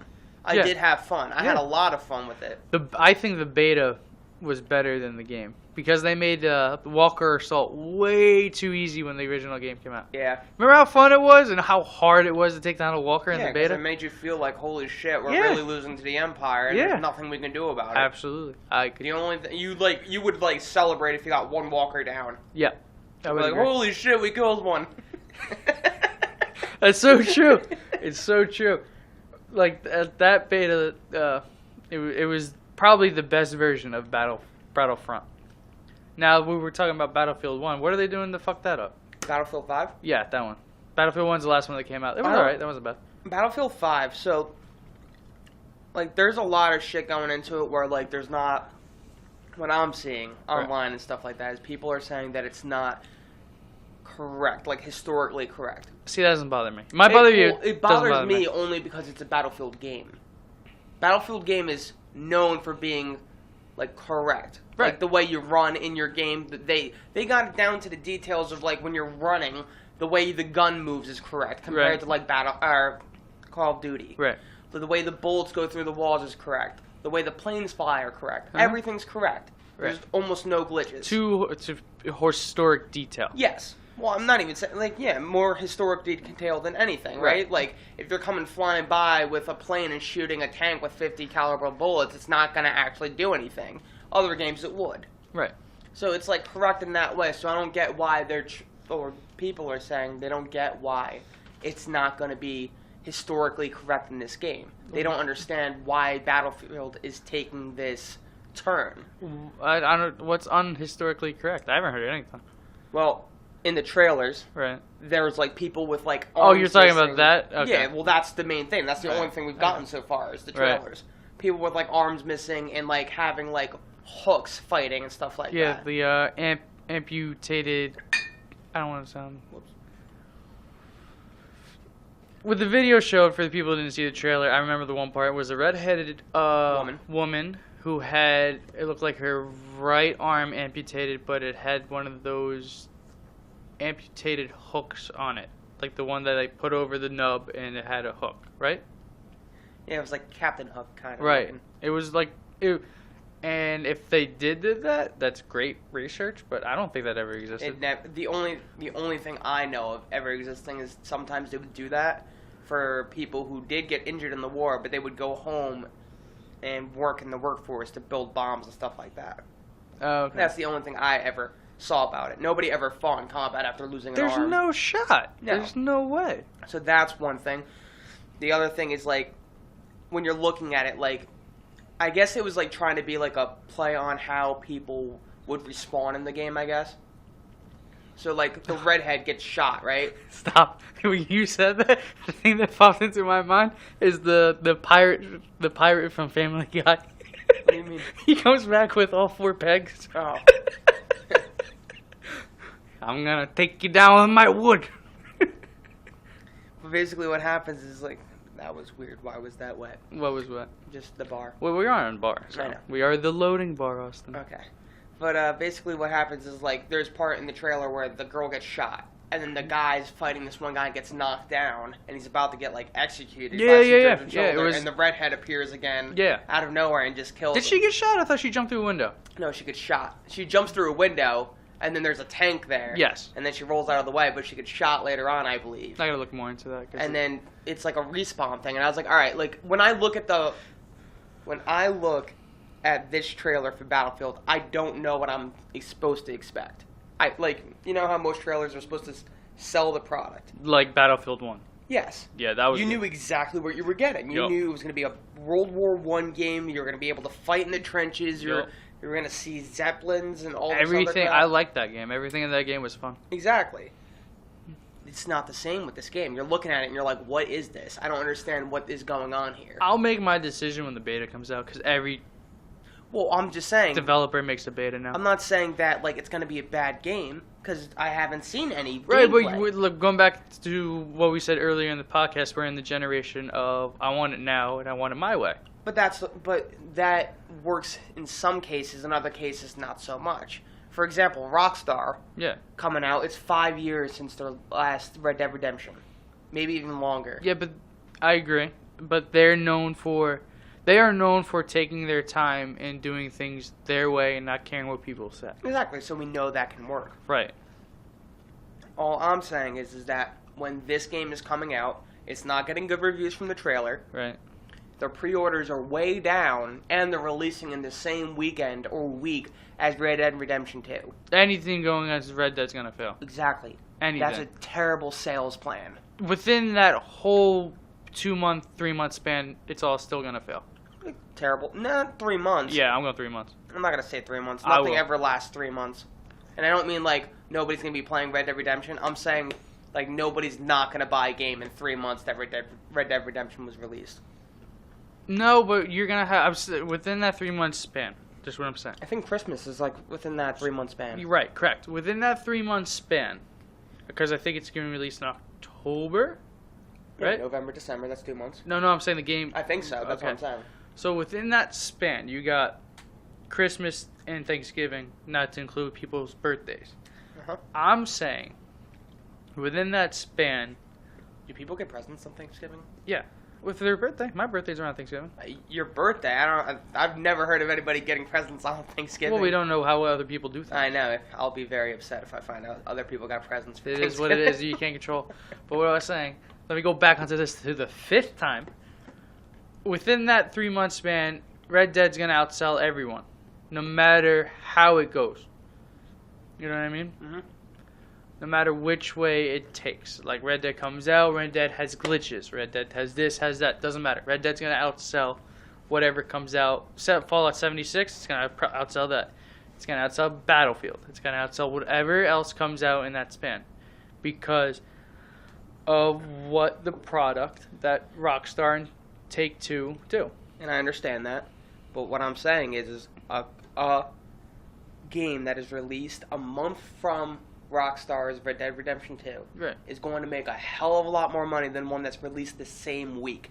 B: I
A: Yeah.
B: did have fun. I had a lot of fun with it.
A: I think the beta was better than the game because they made Walker Assault way too easy when the original game came out.
B: Yeah.
A: Remember how fun it was and how hard it was to take down a Walker in the beta?
B: It made you feel like, holy shit, we're really losing to the Empire, and there's nothing we can do about it.
A: Absolutely.
B: The only you would like celebrate if you got one Walker down.
A: Yeah.
B: I was like, holy shit, we killed one.
A: That's so true. It's so true. Like that beta, it was probably the best version of Battlefront. Now we were talking about Battlefield 1. What are they doing to fuck that up?
B: Battlefield 5?
A: Yeah, that one. Battlefield 1's the last one that came out. It was alright. That wasn't bad.
B: Battlefield 5. So, like, there's a lot of shit going into it where, like, there's not. What I'm seeing online and stuff like that is people are saying that it's not correct, like historically correct.
A: See, that doesn't bother me. It might bother you.
B: It bothers me only because it's a Battlefield game. Battlefield game is known for being like correct, like the way you run in your game. They got it down to the details of like when you're running, the way the gun moves is correct compared to like Call of Duty.
A: Right.
B: So the way the bullets go through the walls is correct. The way the planes fly are correct. Everything's correct. There's almost no glitches.
A: To historic detail.
B: Yes. Well, I'm not even saying, like, yeah, more historic detail than anything, right? Like, if you're coming flying by with a plane and shooting a tank with 50 caliber bullets, it's not going to actually do anything. Other games it would.
A: Right.
B: So it's, like, correct in that way. So I don't get why or people are saying they don't get why it's not going to be historically correct in this game. They don't understand why Battlefield is taking this turn.
A: I don't. What's unhistorically correct? I haven't heard anything.
B: Well, in the trailers,
A: Right.
B: there's like people with like
A: Oh,
B: arms
A: you're talking
B: missing.
A: about that? Okay.
B: Yeah, well, that's the main thing. That's the
A: Right.
B: only thing we've gotten so far is the
A: Right.
B: trailers. People with like arms missing and like having like hooks fighting and stuff like
A: Yeah,
B: that.
A: the amputated. I don't want to sound. Whoops. What the video showed, for the people who didn't see the trailer, I remember the one part was a red-headed woman who had, it looked like her right arm amputated, but it had one of those amputated hooks on it, like the one that I put over the nub and it had a hook, right?
B: Yeah, it was like Captain Hook kind of.
A: Right.
B: Looking.
A: It was like and if they did that, that's great research, but I don't think that ever existed.
B: The only thing I know of ever existing is sometimes they would do that for people who did get injured in the war, but they would go home and work in the workforce to build bombs and stuff like that.
A: Oh, okay.
B: That's the only thing I ever saw about it. Nobody ever fought in combat after losing an
A: There's
B: arm.
A: no shot.
B: No.
A: There's no way.
B: So that's one thing. The other thing is, like, when you're looking at it, like, I guess it was, like, trying to be, like, a play on how people would respawn in the game, I guess. So, like, the redhead gets shot, right?
A: Stop. When you said that, the thing that popped into my mind is the pirate from Family Guy.
B: What do you mean?
A: He comes back with all 4 pegs.
B: Oh.
A: I'm gonna take you down with my wood.
B: But basically what happens is, like, that was weird. Why was that wet?
A: What was what?
B: Just the bar.
A: Well, we are on bar. So
B: I know.
A: we are the loading bar, Austin.
B: Okay. But basically what happens is, like, there's part in the trailer where the girl gets shot. And then the guy's fighting this one guy gets knocked down. And he's about to get, like, executed.
A: Yeah,
B: by some
A: yeah, yeah.
B: German
A: Yeah, it
B: shoulder,
A: was-
B: And the redhead appears again.
A: Yeah.
B: Out of nowhere and just kills
A: Did
B: him.
A: she get shot? I thought she jumped through a window.
B: No, she gets shot. She jumps through a window, and then there's a tank there.
A: Yes.
B: And then she rolls out of the way, but she gets shot later on, I believe.
A: I gotta look more into that.
B: And then it's like a respawn thing, and I was like, all right, like when I look at this trailer for Battlefield, I don't know what I'm supposed to expect. You know how most trailers are supposed to sell the product.
A: Like Battlefield 1.
B: Yes.
A: Yeah, that was.
B: You knew exactly what you were getting. You
A: Yup.
B: knew it was going to be a World War I game. You were going to be able to fight in the trenches. You
A: Yup.
B: were going to see zeppelins and all this
A: Everything.
B: other crap.
A: I liked that game. Everything in that game was fun.
B: Exactly. It's not the same with this game. You're looking at it and you're like, what is this? I don't understand what is going on here.
A: I'll make my decision when the beta comes out, because every
B: Well, I'm just saying.
A: developer makes a beta now.
B: I'm not saying that like it's going to be a bad game because I haven't seen any.
A: Right, but
B: gameplay.
A: look, going back to what we said earlier in the podcast, we're in the generation of I want it now and I want it my way.
B: But that works in some cases. In other cases, not so much. For example, Rockstar
A: Yeah.
B: coming out. It's 5 years since their last Red Dead Redemption, maybe even longer.
A: Yeah, but I agree. But they are known for taking their time and doing things their way and not caring what people say.
B: Exactly. So we know that can work.
A: Right.
B: All I'm saying is that when this game is coming out, it's not getting good reviews from the trailer.
A: Right.
B: Their pre-orders are way down, and they're releasing in the same weekend or week as Red Dead Redemption 2.
A: Anything going as Red Dead's gonna fail.
B: Exactly.
A: Anything.
B: That's a terrible sales plan.
A: Within that whole 2-month, 3-month span, it's all still gonna fail.
B: Terrible. Not 3 months.
A: Yeah, I'm going 3 months.
B: I'm not going to say 3 months.
A: I
B: Nothing
A: will.
B: ever lasts 3 months. And I don't mean like nobody's going to be playing Red Dead Redemption. I'm saying like nobody's not going to buy a game in 3 months that Red Dead Redemption was released.
A: No, but you're gonna have within that 3-month span. Just what I'm saying.
B: I think Christmas is like within that 3 month span.
A: You're right, correct. Within that 3-month span, because I think it's going to be released in October,
B: Yeah,
A: right?
B: November, December, that's 2 months.
A: No, I'm saying the game.
B: I think so. That's what I'm saying.
A: So within that span, you got Christmas and Thanksgiving, not to include people's birthdays.
B: Uh-huh.
A: I'm saying within that span,
B: Do people get presents on Thanksgiving?
A: yeah. with their birthday. My birthday's around Thanksgiving.
B: Your birthday? I've never heard of anybody getting presents on Thanksgiving.
A: Well, we don't know how other people do things.
B: I know. I'll be very upset if I find out other people got presents for Thanksgiving.
A: It is what it is. You can't control. But what I was saying, let me go back onto this to the 5th time. Within that 3-month span, Red Dead's going to outsell everyone, no matter how it goes. You know what I mean?
B: Mm-hmm.
A: No matter which way it takes. Like, Red Dead comes out, Red Dead has glitches. Red Dead has this, has that. Doesn't matter. Red Dead's going to outsell whatever comes out. Fallout 76, it's going to outsell that. It's going to outsell Battlefield. It's going to outsell whatever else comes out in that span. Because of what the product that Rockstar and Take-Two do.
B: And I understand that. But what I'm saying is a game that is released a month from Rockstar's Red Dead Redemption 2
A: Right.
B: is going to make a hell of a lot more money than one that's released the same week.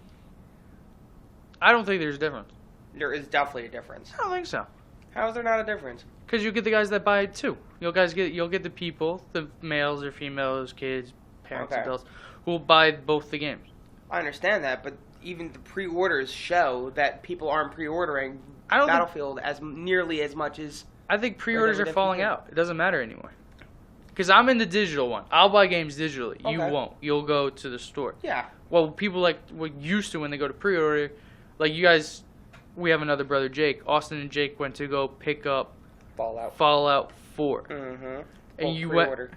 A: I don't think there's a difference.
B: There is definitely a difference.
A: I don't think so.
B: How is there not a difference?
A: Because you get the guys that buy it too. You'll get the people, the males or females, kids, parents,
B: Okay.
A: adults, who will buy both the games.
B: I understand that, but even the pre-orders show that people aren't pre-ordering
A: I don't
B: Battlefield as nearly as much as...
A: I think pre-orders are
B: Redemption
A: falling
B: 2.
A: out. It doesn't matter anymore. Because I'm in the digital one. I'll buy games digitally. You
B: Okay.
A: won't. You'll go to the store.
B: Yeah.
A: Well, people like what used to when they go to pre-order, like you guys, we have another brother, Jake. Austin and Jake went to go pick up Fallout 4.
B: Mm-hmm.
A: And you
B: pre-order.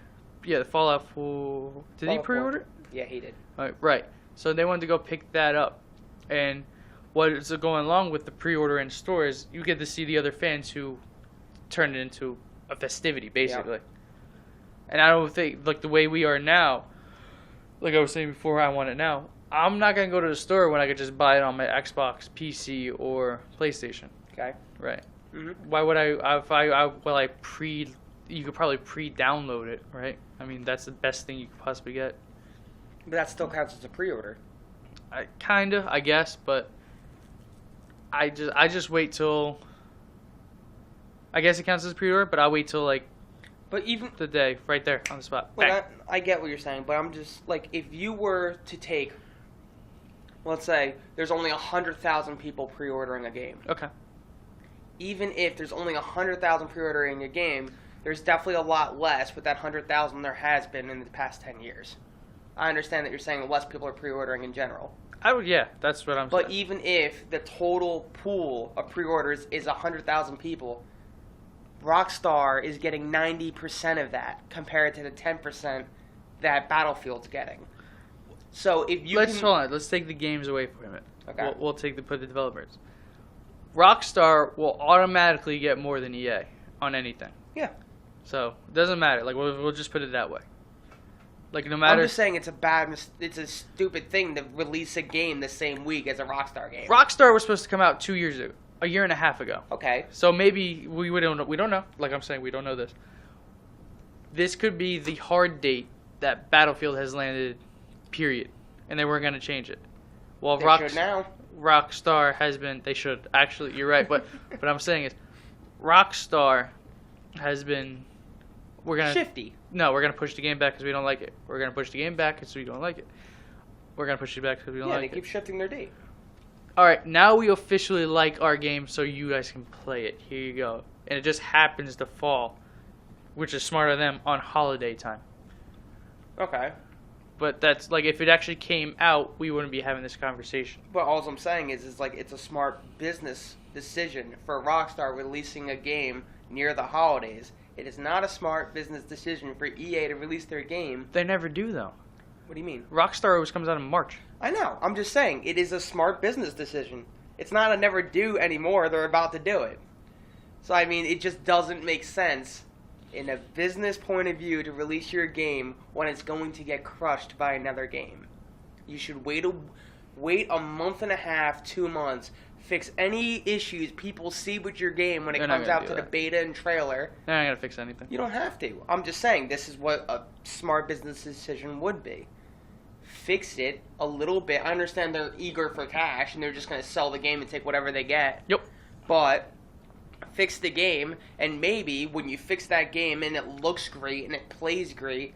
A: Yeah, the Fallout 4. Did he
B: Fallout 4.
A: pre-order?
B: Yeah, he did.
A: Right. So they wanted to go pick that up. And what is going along with the pre-order in stores, you get to see the other fans who turn it into a festivity, basically.
B: Yeah.
A: And I don't think, like the way we are now, like I was saying before, I want it now. I'm not going to go to the store when I could just buy it on my Xbox, PC, or PlayStation.
B: Okay.
A: Right.
B: Mm-hmm.
A: Why would you could probably pre-download it, right? I mean, that's the best thing you could possibly get.
B: But that still counts as a pre-order.
A: Kinda, I guess, but I just wait till. I guess it counts as pre-order, but I'll wait till like.
B: But even
A: the day, right there on the spot.
B: well, I get what you're saying, but I'm just like, if you were to take, let's say, there's only 100,000 people pre-ordering a game.
A: Okay.
B: Even if there's only 100,000 pre-ordering a game, there's definitely a lot less with that 100,000 there has been in the past 10 years. I understand that you're saying less people are pre-ordering in general.
A: Yeah, that's what I'm saying.
B: But even if the total pool of pre-orders is 100,000 people, Rockstar is getting 90% of that compared to the 10% that Battlefield's getting. So if you
A: hold on. Let's take the games away from it.
B: Okay.
A: We'll put the developers. Rockstar will automatically get more than EA on anything.
B: Yeah.
A: So it doesn't matter. Like we'll just put it that way. Like no matter.
B: I'm just saying it's a stupid thing to release a game the same week as a Rockstar game.
A: Rockstar was supposed to come out 2 years ago, a year and a half ago.
B: Okay.
A: So maybe we don't know. We don't know. Like I'm saying, we don't know this. This could be the hard date that Battlefield has landed. Period, and they weren't going to change it. Well,
B: They should now.
A: Rockstar has been. They should actually. You're right, but what I'm saying is, Rockstar has been. We're gonna
B: shifty.
A: No, we're gonna push the game back because we don't like it. We're gonna push the game back because we don't like it. We're gonna push it back because we don't like it.
B: Yeah, they keep shifting their date.
A: All right, now we officially like our game, so you guys can play it. Here you go, and it just happens to fall, which is smart of them, on holiday time.
B: Okay.
A: But that's like if it actually came out, we wouldn't be having this conversation.
B: But all I'm saying is like it's a smart business decision for Rockstar releasing a game near the holidays. It is not a smart business decision for EA to release their game.
A: They never do, though.
B: What do you mean?
A: Rockstar always comes out in March.
B: I know. I'm just saying it is a smart business decision. It's not a never do anymore. They're about to do it. So I mean, it just doesn't make sense in a business point of view to release your game when it's going to get crushed by another game. You should wait a month and a half, 2 months, fix any issues people see with your game when it comes out to the beta and trailer.
A: They're not going to fix anything.
B: You don't have to. I'm just saying this is what a smart business decision would be. Fix it a little bit. I understand they're eager for cash and they're just going to sell the game and take whatever they get.
A: Yep.
B: But fix the game, and maybe when you fix that game and it looks great and it plays great,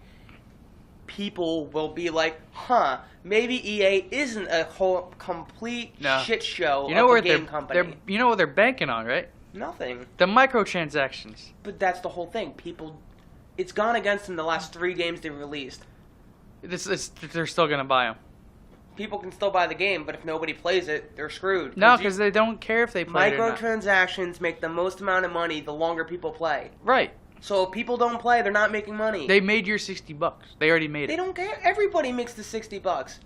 B: people will be like, huh, maybe EA isn't a whole complete shit show of a game company.
A: You know what they're banking on, right?
B: Nothing.
A: The microtransactions.
B: But that's the whole thing. It's gone against them the last 3 games they released.
A: They're still going to buy them.
B: People can still buy the game, but if nobody plays it, they're screwed.
A: No, because they don't care if they play it or not.
B: Microtransactions make the most amount of money the longer people play.
A: Right.
B: So if people don't play, they're not making money.
A: They made your $60. They already made it.
B: They don't care. Everybody makes the $60.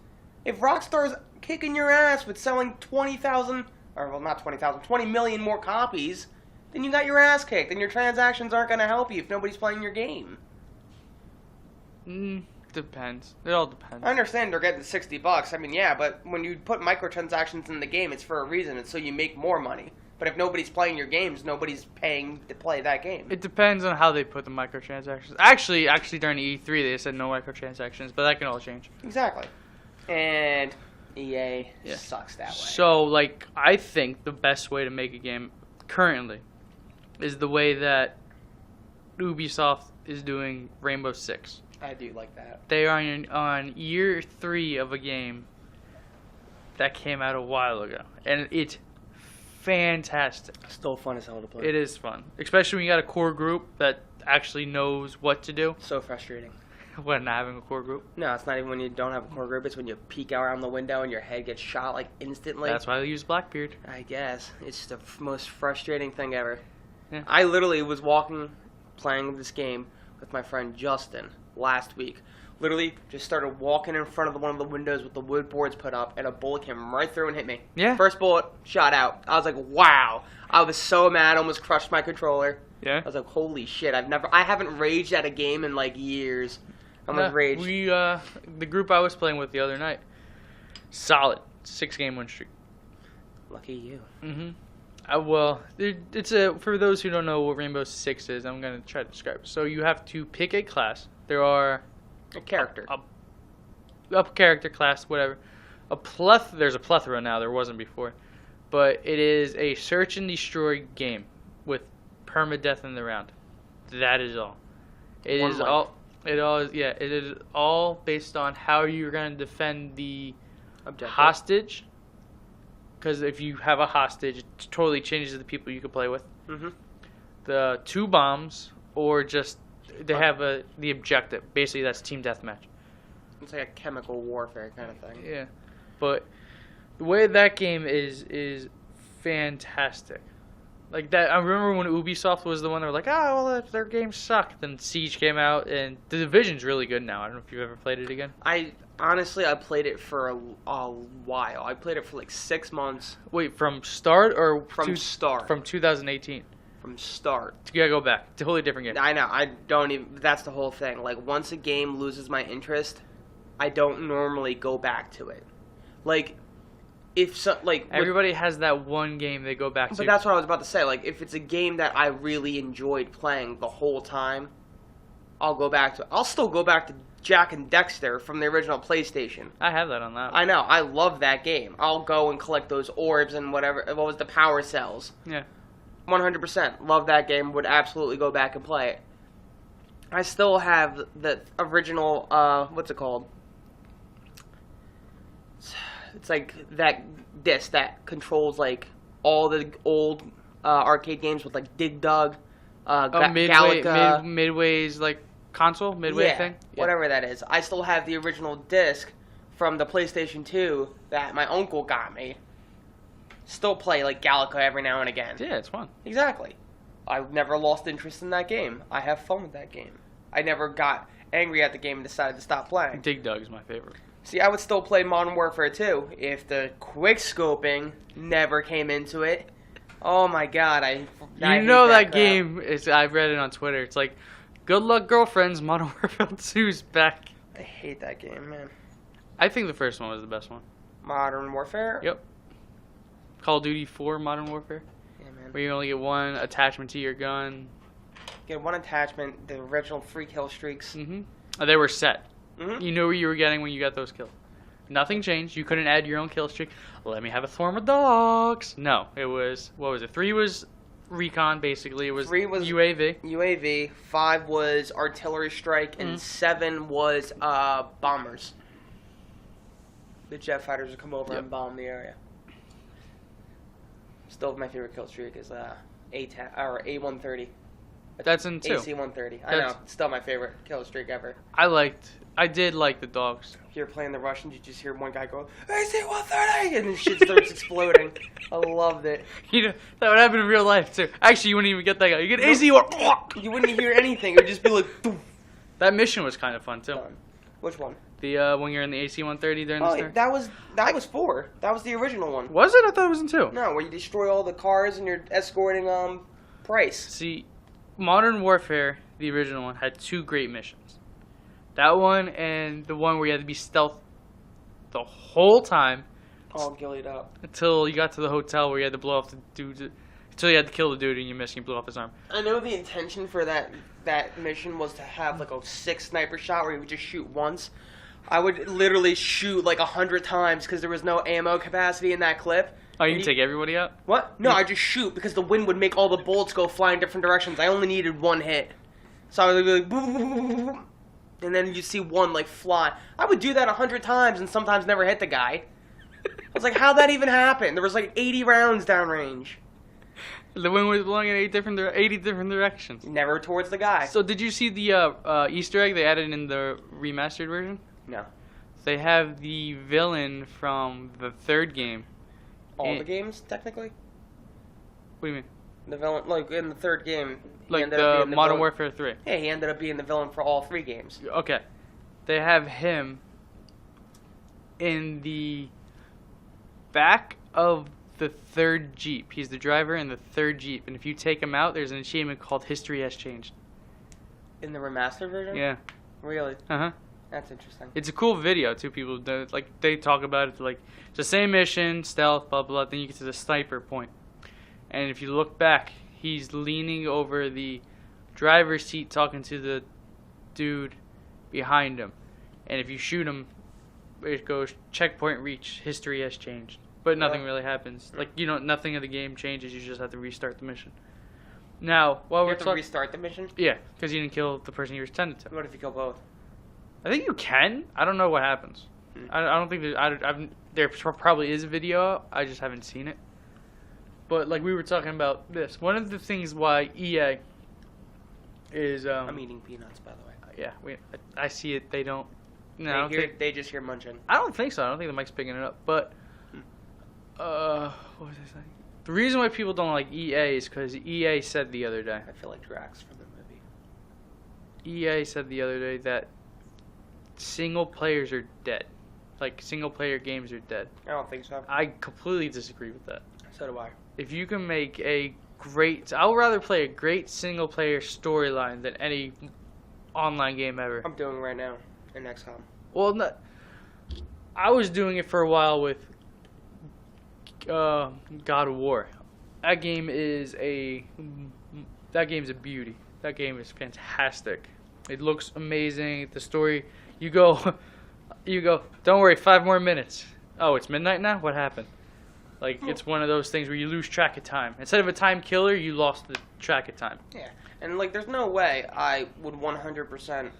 B: If Rockstar's kicking your ass with selling 20,000, or well, not 20,000, 20 million more copies, then you got your ass kicked, and your transactions aren't going to help you if nobody's playing your game.
A: Depends. It all depends.
B: I understand they're getting $60. I mean, yeah, but when you put microtransactions in the game, it's for a reason. It's so you make more money. But if nobody's playing your games, nobody's paying to play that game.
A: It depends on how they put the microtransactions. Actually, during E3, they said no microtransactions, but that can all change.
B: Exactly. And EA sucks that way.
A: So, I think the best way to make a game currently is the way that Ubisoft is doing Rainbow Six.
B: I do like that.
A: They are on year 3 of a game that came out a while ago, and it's fantastic.
B: Still fun as hell to play.
A: It is fun, especially when you got a core group that actually knows what to do.
B: So frustrating.
A: When not having a core group.
B: No, it's not even when you don't have a core group. It's when you peek out around the window and your head gets shot instantly.
A: That's why they use Blackbeard.
B: I guess it's the most frustrating thing ever.
A: Yeah.
B: I literally was playing this game with my friend Justin last week. Literally just started walking in front of one of the windows with the wood boards put up, and a bullet came right through and hit me.
A: Yeah.
B: First bullet, shot out. I was like, wow. I was so mad, almost crushed my controller.
A: Yeah.
B: I was like, holy shit. I haven't raged at a game in years. I almost raged.
A: The group I was playing with the other night, solid 6-game win streak.
B: Lucky you.
A: Well, for those who don't know what Rainbow Six is, I'm going to try to describe it. So you have to pick a class. There are
B: a character.
A: A character class, whatever. There's a plethora now. There wasn't before. But it is a search and destroy game with permadeath in the round. That is all. It is all based on how you're going to defend the hostage. Because if you have a hostage, it totally changes the people you can play with. The 2 bombs, or just they have the objective. Basically, that's team deathmatch.
B: It's like a chemical warfare kind of thing.
A: Yeah, but the way that game is fantastic. Like that, I remember when Ubisoft was the one that were like, oh, well, their games suck. Then Siege came out, and The Division's really good now. I don't know if you've ever played it again.
B: Honestly, I played it for a while. I played it for 6 months.
A: Wait, from start or
B: start?
A: From 2018.
B: From start.
A: You gotta go back. Totally different game.
B: I know. I don't even. That's the whole thing. Once a game loses my interest, I don't normally go back to it.
A: Everybody has that one game they go back to.
B: But that's what I was about to say. If it's a game that I really enjoyed playing the whole time, I'll go back to it. I'll still go back to Jack and Dexter from the original PlayStation.
A: I have that on that.
B: I know. I love that game. I'll go and collect those orbs and whatever. What was the power cells?
A: Yeah.
B: 100%. Love that game. Would absolutely go back and play it. I still have the original, what's it called? It's that disc that controls all the old arcade games with Dig Dug, Galaga.
A: Midway's console, Midway thing?
B: Yeah. Whatever that is. I still have the original disc from the PlayStation 2 that my uncle got me. Still play Galaga every now and again.
A: Yeah, it's fun.
B: Exactly. I've never lost interest in that game. I have fun with that game. I never got angry at the game and decided to stop playing.
A: Dig Dug is my favorite.
B: See, I would still play Modern Warfare 2 if the quick scoping never came into it. Oh my god, I hate
A: that
B: crap.
A: game is. I read it on Twitter. It's good luck, girlfriends. Modern Warfare 2's back.
B: I hate that game, man.
A: I think the first one was the best one.
B: Modern Warfare?
A: Yep. Call of Duty 4 Modern Warfare.
B: Yeah, man.
A: Where you only get one attachment to your gun.
B: Get one attachment, the original 3 kill streaks.
A: They were set.
B: Mm-hmm.
A: You knew what you were getting when you got those kills. Nothing changed. You couldn't add your own kill streak. Let me have a swarm of dogs. No, it was, what was it? 3 was recon, basically. It was
B: 3 was
A: UAV.
B: UAV, 5 was artillery strike, and 7 was bombers. The jet fighters would come over and bomb the area. Still, my favorite kill streak is A10 or A130.
A: That's in 2.
B: AC-130. I know. It's still my favorite kill streak ever.
A: I did like the dogs.
B: If you're playing the Russians, you just hear one guy go, AC-130! And then shit starts exploding. I loved it.
A: You know, that would happen in real life, too. Actually, you wouldn't even get that guy. You get AC-1...
B: You wouldn't hear anything. It would just be like, doof.
A: That mission was kind of fun, too.
B: Which one?
A: The when you're in the AC-130 during the story?
B: That was 4. That was the original one.
A: Was it? I thought it was in 2.
B: No, where you destroy all the cars and you're escorting Price.
A: See, Modern Warfare, the original one, had 2 great missions. That one and the one where you had to be stealth the whole time.
B: All gillied up.
A: Until you got to the hotel where you had to blow off the dude. Until you had to kill the dude and you missed and you blew off his arm.
B: I know the intention for that mission was to have like a 6 sniper shot where you would just shoot once. I would literally shoot like 100 times because there was no ammo capacity in that clip.
A: Oh, you can take everybody out?
B: What? No, I just shoot because the wind would make all the bullets go fly in different directions. I only needed 1 hit. So I would be like, boom, boom, boom, boom, boom, and then you see one like fly. I would do that 100 times and sometimes never hit the guy. I was like, how'd that even happen? There was like 80 rounds downrange.
A: The wind was blowing in 80 different directions.
B: Never towards the guy.
A: So did you see the Easter egg they added in the remastered version?
B: No.
A: They have the villain from the 3rd game.
B: All the games, technically?
A: What do you mean?
B: The villain, like in the 3rd game.
A: Like the Modern Warfare 3.
B: Yeah, he ended up being the villain for all 3 games.
A: Okay. They have him in the back of the 3rd Jeep. He's the driver in the 3rd Jeep. And if you take him out, there's an achievement called History Has Changed.
B: In the remastered version?
A: Yeah.
B: Really?
A: Uh-huh.
B: That's interesting.
A: It's a cool video, too. People, like, they talk about it, like, it's the same mission, stealth, blah, blah, then you get to the sniper point. And if you look back, he's leaning over the driver's seat talking to the dude behind him. And if you shoot him, it goes, checkpoint reach, history has changed. But nothing really happens. Like, you know, nothing of the game changes, you just have to restart the mission. Now, while
B: you
A: we're
B: have to restart the mission?
A: Yeah, because you didn't kill the person you were intended to.
B: What if you kill both?
A: I think you can. I don't know what happens. I don't think there probably is a video. I just haven't seen it. But like we were talking about this, one of the things why EA is
B: I'm eating peanuts, by the way.
A: Yeah, I see it. They don't. No,
B: they just hear munching.
A: I don't think so. I don't think the mic's picking it up. But what was I saying? The reason why people don't like EA is because EA said the other day.
B: I feel like Drax from the movie.
A: EA said the other day that single players are dead. Like, single player games are dead.
B: I don't think so.
A: I completely disagree with that.
B: So do I.
A: If you can make a great... I would rather play a great single player storyline than any online game ever.
B: I'm doing it right now in XCOM.
A: Well, no, I was doing it for a while with God of War. That game is a beauty. That game is fantastic. It looks amazing. The story... You go, don't worry, 5 more minutes. Oh, it's midnight now? What happened? Like, it's one of those things where you lose track of time. Instead of a time killer, you lost the track of time.
B: Yeah, and, like, there's no way I would 100%,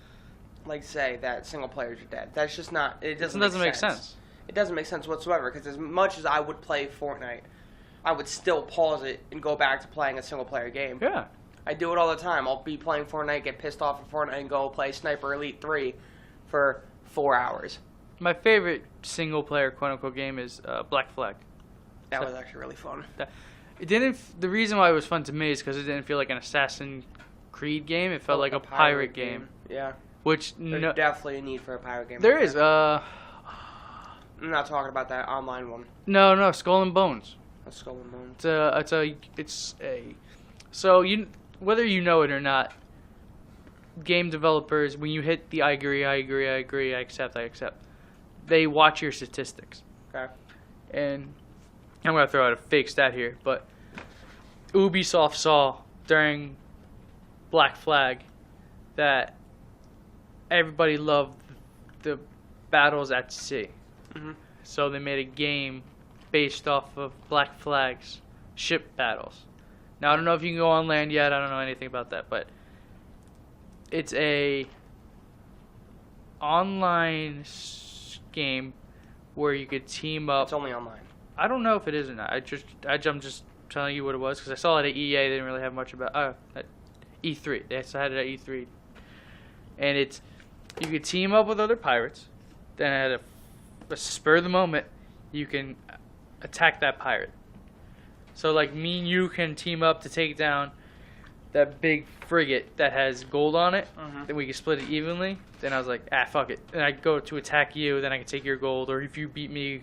B: like, say that single players are dead. That's just not, it doesn't make sense. It doesn't make sense whatsoever, because as much as I would play Fortnite, I would still pause it and go back to playing a single player game.
A: Yeah.
B: I do it all the time. I'll be playing Fortnite, get pissed off at Fortnite, and go play Sniper Elite 3 for 4 hours.
A: My favorite single-player quote-unquote game is Black Flag.
B: That was actually really fun.
A: It didn't. The reason why it was fun to me is because it didn't feel like an Assassin's Creed game. It felt like a pirate game.
B: Yeah.
A: Which
B: there's definitely a need for a pirate game.
A: There is.
B: I'm not talking about that online one.
A: No, Skull and Bones.
B: A Skull and Bones.
A: It's a. So you, whether you know it or not, game developers, when you hit the I agree, I accept, they watch your statistics.
B: Okay.
A: And I'm going to throw out a fake stat here, but Ubisoft saw during Black Flag that everybody loved the battles at sea.
B: Mm-hmm.
A: So they made a game based off of Black Flag's ship battles. Now, I don't know if you can go on land yet. I don't know anything about that, but it's a online game where you could team up.
B: It's only online.
A: I don't know if it is or not. I'm just telling you what it was because I saw it at EA. They didn't really have much about at E3. They had it at E3, and it's you could team up with other pirates. Then at a spur of the moment, you can attack that pirate. So like me and you can team up to take down that big frigate that has gold on it. Then we can split it evenly. Then I was like, fuck it. And I go to attack you. Then I can take your gold, or if you beat me,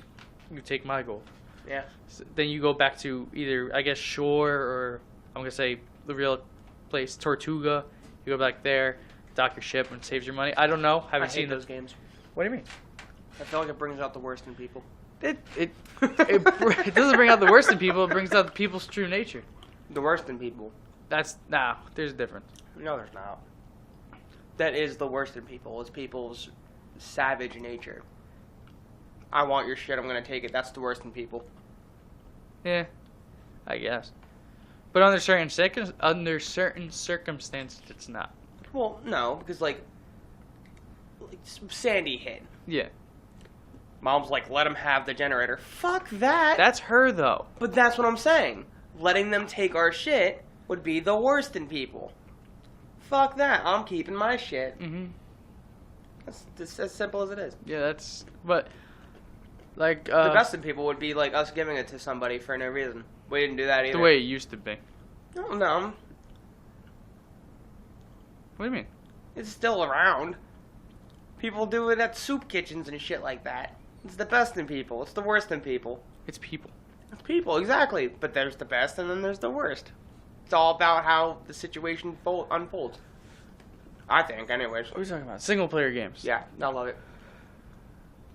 A: you take my gold.
B: Yeah.
A: So then you go back to either, I guess, shore, or I'm gonna say the real place, Tortuga. You go back there, dock your ship, and it saves your money. I don't know. Haven't seen
B: those games.
A: What do you mean?
B: I feel like it brings out the worst in people.
A: It doesn't bring out the worst in people. It brings out people's true nature.
B: The worst in people.
A: There's a difference.
B: No, there's not. That is the worst in people. It's people's savage nature. I want your shit. I'm gonna take it. That's the worst in people.
A: Yeah, I guess. But under certain circumstances, it's not.
B: Well, no, because like Sandy hit.
A: Yeah.
B: Mom's like, let him have the generator. Fuck that.
A: That's her though.
B: But that's what I'm saying. Letting them take our shit would be the worst in people. Fuck that. I'm keeping my shit. That's as simple as it is.
A: Yeah, but like
B: the best in people would be like us giving it to somebody for no reason. We didn't do that either.
A: The way it used to be.
B: No.
A: What do you mean?
B: It's still around. People do it at soup kitchens and shit like that. It's the best in people. It's the worst in people.
A: It's people.
B: It's people, exactly. But there's the best and then there's the worst. It's all about how the situation unfolds. I think, anyways.
A: What are you talking about? Single player games.
B: Yeah, I love it.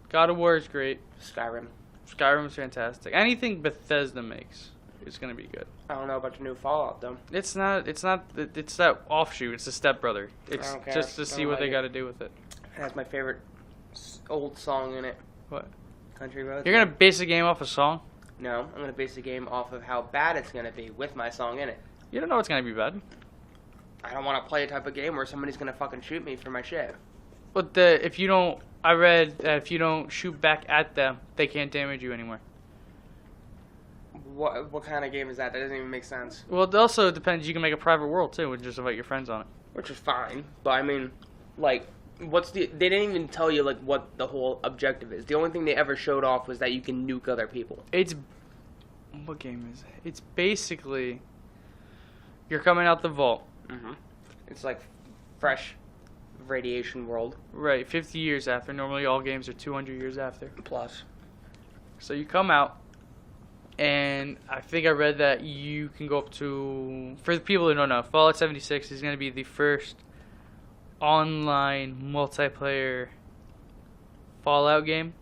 A: God of War is great.
B: Skyrim.
A: Skyrim's fantastic. Anything Bethesda makes is gonna be good.
B: I don't know about the new Fallout though.
A: It's that offshoot. It's a stepbrother. It's
B: I don't care.
A: just to see what they got to do with it.
B: It has my favorite old song in it.
A: What?
B: Country Roads.
A: You're gonna base a game off a song?
B: No, I'm gonna base the game off of how bad it's gonna be with my song in it.
A: You don't know it's gonna be bad.
B: I don't want to play a type of game where somebody's gonna fucking shoot me for my shit.
A: But I read that if you don't shoot back at them, they can't damage you anymore.
B: What kind of game is that? That doesn't even make sense.
A: Well, it also depends. You can make a private world too, and just invite your friends on it.
B: Which is fine, but I mean, like, they didn't even tell you like what the whole objective is. The only thing they ever showed off was that you can nuke other people.
A: What game is it? It's basically you're coming out the vault.
B: It's like fresh radiation world.
A: Right, 50 years after. Normally all games are 200 years after.
B: Plus.
A: So you come out, and I think I read that you can go up to, for the people who don't know, Fallout 76 is going to be the first online multiplayer Fallout game.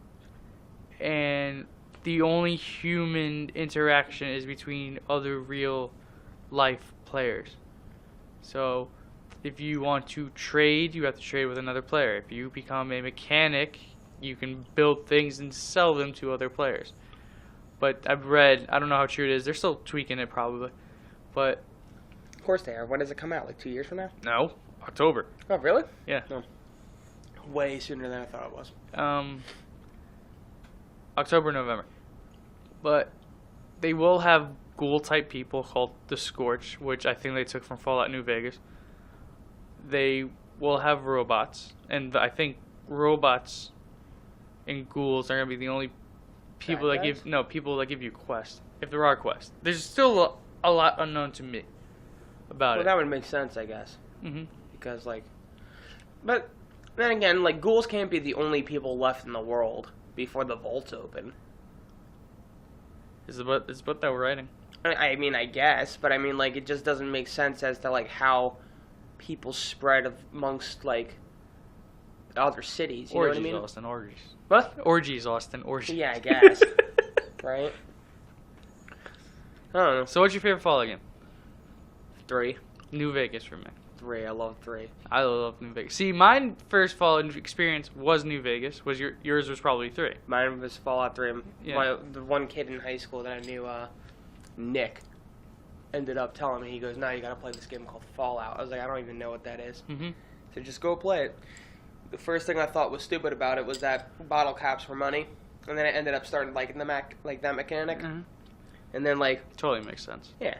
A: And the only human interaction is between other real life players. So if you want to trade, you have to trade with another player. If you become a mechanic, you can build things and sell them to other players. But I've read, I don't know how true it is, they're still tweaking it probably. But
B: Of course they are. When does it come out? Like 2 years from now?
A: no, October.
B: Oh, really?
A: Yeah.
B: No. Way sooner than I thought it was.
A: October, November. But they will have ghoul-type people called the Scorch, which I think they took from Fallout New Vegas. They will have robots, and I think robots and ghouls are going to be the only people that give you quests, if there are quests. There's still a lot unknown to me about it.
B: Well, that would make sense, I guess.
A: Mm-hmm.
B: Because, like... But, then again, like, ghouls can't be the only people left in the world before the vaults open.
A: It's what they were writing.
B: I mean, I guess, but I mean, like, it just doesn't make sense as to, like, how people spread amongst, like, other cities, you know what I mean?
A: Austin, orgies.
B: What?
A: Orgies, Austin, orgies.
B: Yeah, I guess. Right? I don't know.
A: So what's your favorite Fallout game?
B: 3.
A: New Vegas for me.
B: 3, I love 3.
A: I love New Vegas. See, my first Fallout experience was New Vegas. Was yours was probably 3.
B: Mine was Fallout 3.
A: Yeah.
B: The one kid in high school that I knew, Nick. ended up telling me, he goes, "No, you gotta play this game called Fallout." I was like, "I don't even know what that is."
A: Mm-hmm.
B: So just go play it. The first thing I thought was stupid about it was that bottle caps were money, and then I ended up starting liking that mechanic,
A: Mm-hmm.
B: and then
A: Totally makes sense.
B: yeah,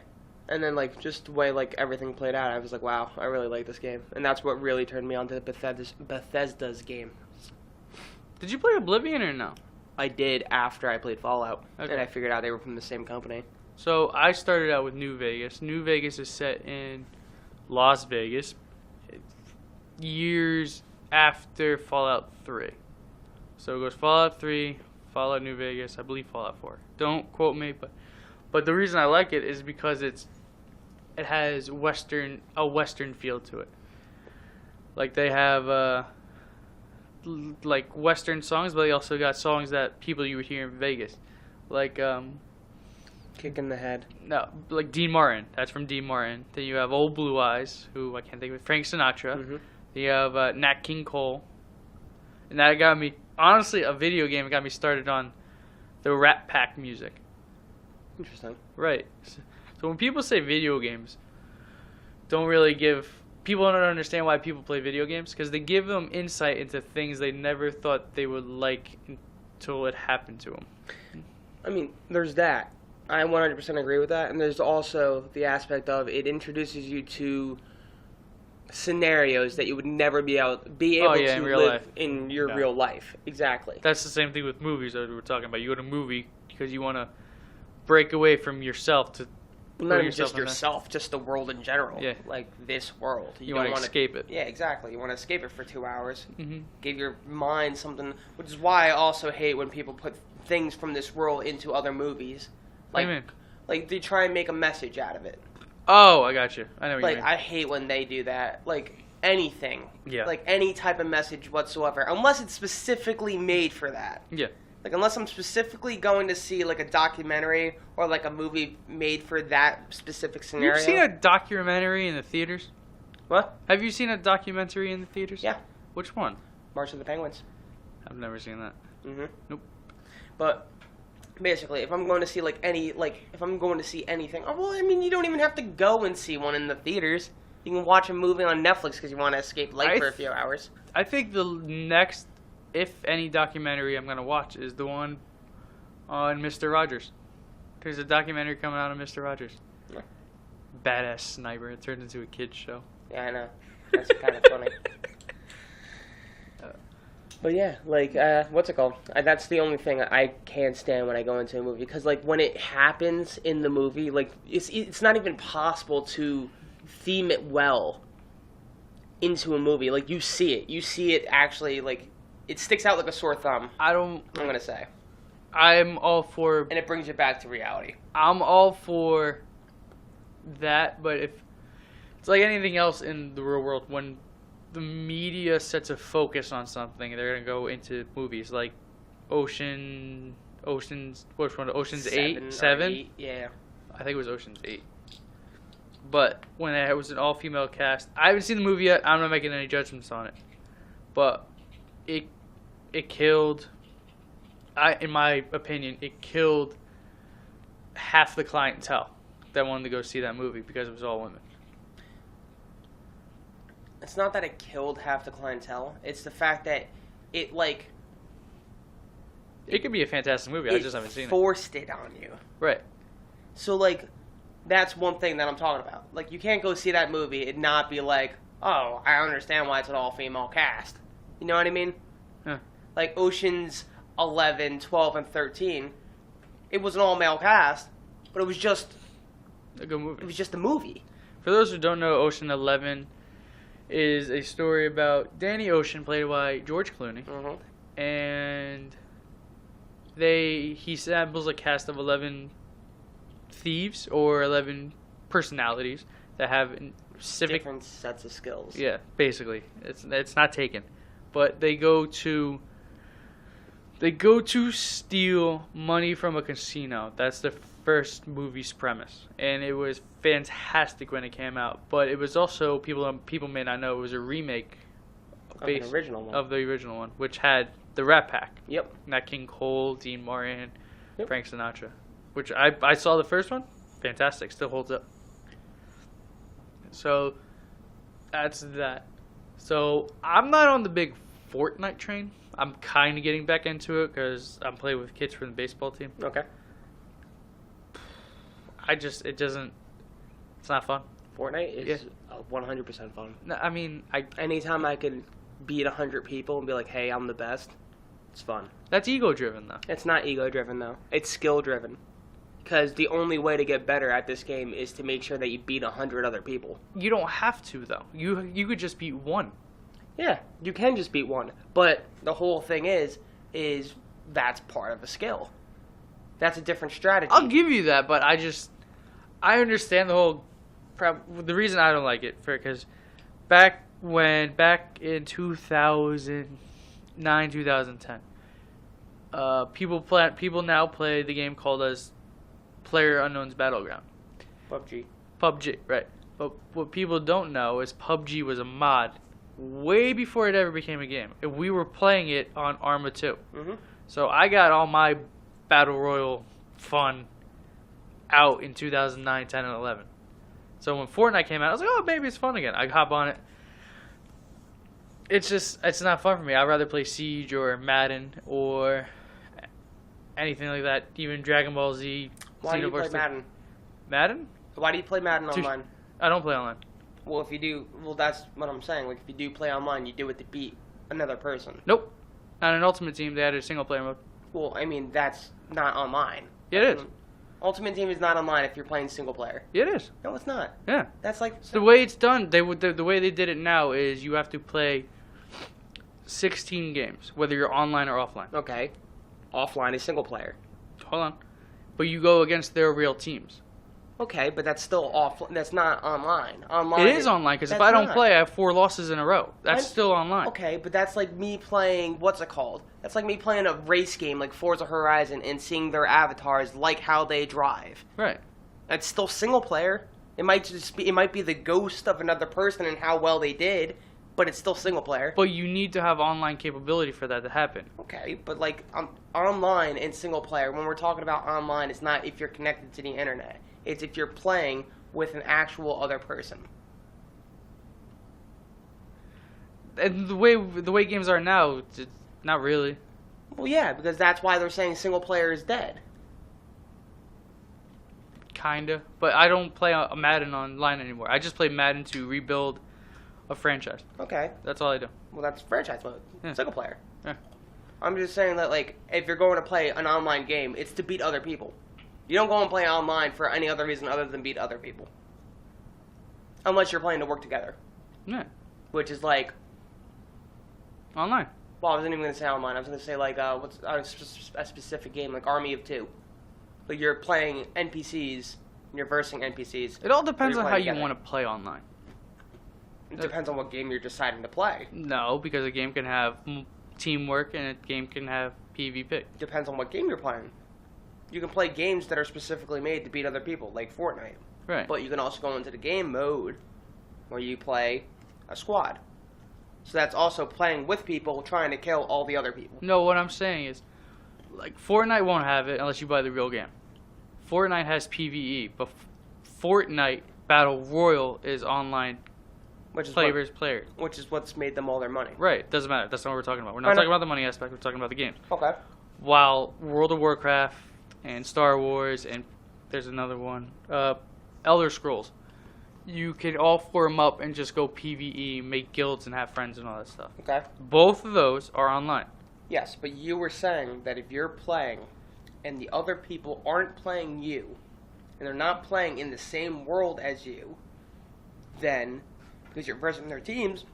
B: and then just the way everything played out, I was like, wow, I really like this game, and that's what really turned me on to Bethesda's game.
A: Did you play Oblivion or no?
B: I did after I played Fallout,
A: Okay.
B: and I figured out they were from the same company.
A: So I started out with New Vegas. New Vegas is set in Las Vegas, years after Fallout 3. So it goes Fallout 3, Fallout New Vegas, I believe Fallout 4. Don't quote me, but the reason I like it is because it has a western feel to it. Like they have like western songs, but they also got songs that people you would hear in Vegas, like
B: Kick in the head.
A: no, like Dean Martin. That's from Dean Martin. Then you have Old Blue Eyes, who I can't think of, Frank Sinatra.
B: Mm-hmm.
A: Then you have Nat King Cole, and that got me, honestly, a video game got me started on the Rat Pack music.
B: Interesting.
A: Right. So when people say video games, people don't understand why people play video games, because they give them insight into things they never thought they would like until it happened to them.
B: I mean, there's that. I 100% agree with that, and there's also the aspect of it introduces you to scenarios that you would never be able to
A: in real
B: live
A: life.
B: in your
A: Yeah.
B: real life. Exactly.
A: That's the same thing with movies that we were talking about. You go to a movie because you want to break away from yourself to
B: Not even
A: yourself
B: just
A: in there.
B: yourself, just the world in general.
A: Yeah.
B: Like this world.
A: You want to
B: don't wanna-
A: escape it.
B: Yeah, exactly. You want to escape it for 2 hours.
A: Mm-hmm.
B: Give your mind something, which is why I also hate when people put things from this world into other movies.
A: What do you mean?
B: Like they try and make a message out of it.
A: Oh, I got you. I know what you
B: Like
A: mean.
B: I hate when they do that. Like anything.
A: Yeah.
B: Like any type of message whatsoever, unless it's specifically made for that.
A: Yeah.
B: Like unless I'm specifically going to see like a documentary or like a movie made for that specific scenario.
A: You've seen a documentary in the theaters?
B: What?
A: Have you seen a documentary in the theaters?
B: Yeah.
A: Which one?
B: March of the Penguins.
A: I've never seen that.
B: Mm-hmm.
A: Nope.
B: But basically, if I'm going to see if I'm going to see anything, oh, well, I mean, you don't even have to go and see one in the theaters. You can watch a movie on Netflix because you want to escape life for a few hours.
A: I think the next, if any documentary I'm going to watch is the one on Mr. Rogers. There's a documentary coming out on Mr. Rogers.
B: Yeah.
A: Badass sniper. It turned into a kid's show.
B: Yeah, I know. That's kind of funny. But yeah, what's it called? That's the only thing I can't stand when I go into a movie, because when it happens in the movie, it's not even possible to theme it well into a movie. You see it actually, it sticks out like a sore thumb. I'm gonna say,
A: I'm all for,
B: and it brings you back to reality.
A: I'm all for that, but if it's like anything else in the real world, when the media sets a focus on something, they're gonna go into movies like Ocean's 8, 7.
B: Yeah.
A: I think it was Ocean's 8. But when it was an all-female cast, I haven't seen the movie yet. I'm not making any judgments on it, but it killed. In my opinion, it killed half the clientele that wanted to go see that movie because it was all women.
B: It's not that it killed half the clientele. It's the fact that it
A: It could be a fantastic movie. I just haven't seen it.
B: Forced it on you.
A: Right.
B: So that's one thing that I'm talking about. You can't go see that movie and not be like, oh, I understand why it's an all-female cast. You know what I mean?
A: Yeah.
B: Ocean's 11, 12, and 13, it was an all-male cast, but it was just
A: A good movie.
B: It was just a movie.
A: For those who don't know, Ocean 11 is a story about Danny Ocean, played by George Clooney,
B: Mm-hmm.
A: and he samples a cast of 11 thieves or 11 personalities that have specific
B: Different sets of skills.
A: Yeah, basically, it's not taken, but they go to steal money from a casino. That's the first movie's premise, and it was fantastic when it came out. But it was also, people may not know, it was a remake
B: Of the original one.
A: which had the Rat Pack.
B: Yep.
A: Nat King Cole, Dean Martin,
B: Yep.
A: Frank Sinatra. Which I saw the first one, fantastic, still holds up. So that's that. So I'm not on the big Fortnite train. I'm kind of getting back into it because I'm playing with kids from the baseball team.
C: Okay.
A: It's not fun.
C: Fortnite is 100% fun.
A: No, I mean,
C: Anytime I can beat 100 people and be like, hey, I'm the best, it's fun.
A: that's ego driven though.
C: It's not ego-driven, though. It's skill-driven. Because the only way to get better at this game is to make sure that you beat 100 other people.
A: You don't have to though. You could just beat one.
C: Yeah, you can just beat one. But the whole thing is that's part of a skill. That's a different strategy.
A: I'll give you that, but I understand the whole. The reason I don't like it because back in 2009, 2010, people now play the game called as PlayerUnknown's Battleground. PUBG, right? But what people don't know is PUBG was a mod way before it ever became a game. And we were playing it on Arma 2.
C: Mm-hmm.
A: So I got all my Battle Royale fun out in 2009, 10, and 11. So when Fortnite came out, I was like, oh, maybe it's fun again. I hop on it. It's not fun for me. I'd rather play Siege or Madden or anything like that. Even Dragon Ball Z.
C: Why do you play Madden?
A: Madden?
C: Why do you play Madden online?
A: I don't play online.
C: Well, if you do, that's what I'm saying. Like, if you do play online, you do it to beat another person.
A: Nope. On an Ultimate Team, they added a single player mode.
C: Well, I mean, that's not online.
A: Yeah, it is.
C: Ultimate Team is not online if you're playing single player.
A: Yeah, it is.
C: No, it's not.
A: Yeah.
C: That's like
A: The way it's done, the way they did it now is you have to play 16 games, whether you're online or offline.
C: Okay. Offline is single player.
A: Hold on. But you go against their real teams.
C: Okay, but that's still off. That's not online. Online.
A: It is online because if I don't
C: not.
A: play, I have 4 losses in a row. That's still online.
C: Okay, but that's like me playing. What's it called? That's like me playing a race game like Forza Horizon and seeing their avatars, like how they drive.
A: Right.
C: That's still single player. It might be the ghost of another person and how well they did, but it's still single player.
A: But you need to have online capability for that to happen.
C: Okay, but like online and single player, when we're talking about online, it's not if you're connected to the internet. It's if you're playing with an actual other person.
A: And the way games are now, it's not really.
C: Well, yeah, because that's why they're saying single player is dead.
A: Kinda. But I don't play a Madden online anymore. I just play Madden to rebuild a franchise.
C: Okay.
A: That's all I do.
C: Well, that's franchise mode.
A: Yeah.
C: Single player.
A: Yeah.
C: I'm just saying that, like, if you're going to play an online game, it's to beat other people. You don't go and play online for any other reason other than beat other people. Unless you're playing to work together.
A: Yeah.
C: Which is like...
A: Online.
C: Well, I wasn't even going to say online. I was going to say, like, what's a specific game, like Army of Two. Like, you're playing NPCs, and you're versing NPCs.
A: It all depends
C: You're
A: on how
C: playing
A: you
C: together.
A: want to play online.
C: It depends on what game you're deciding to play.
A: No, because a game can have teamwork and a game can have PvP.
C: Depends on what game you're playing. You can play games that are specifically made to beat other people, like Fortnite.
A: Right.
C: But you can also go into the game mode where you play a squad. So that's also playing with people trying to kill all the other people.
A: No, what I'm saying is, like, Fortnite won't have it unless you buy the real game. Fortnite has PvE, but Fortnite Battle Royale is online
C: Which is
A: player versus player.
C: Which is what's made them all their money.
A: Right, doesn't matter. That's not what we're talking about. We're not talking about the money aspect, we're talking about the game.
C: Okay.
A: While World of Warcraft and Star Wars and there's another one, Elder Scrolls, you can all form up and just go PvE, make guilds and have friends and all that stuff.
C: Okay.
A: Both of those are online.
C: Yes, but you were saying that if you're playing and the other people aren't playing you, and they're not playing in the same world as you, then, because you're versing their teams,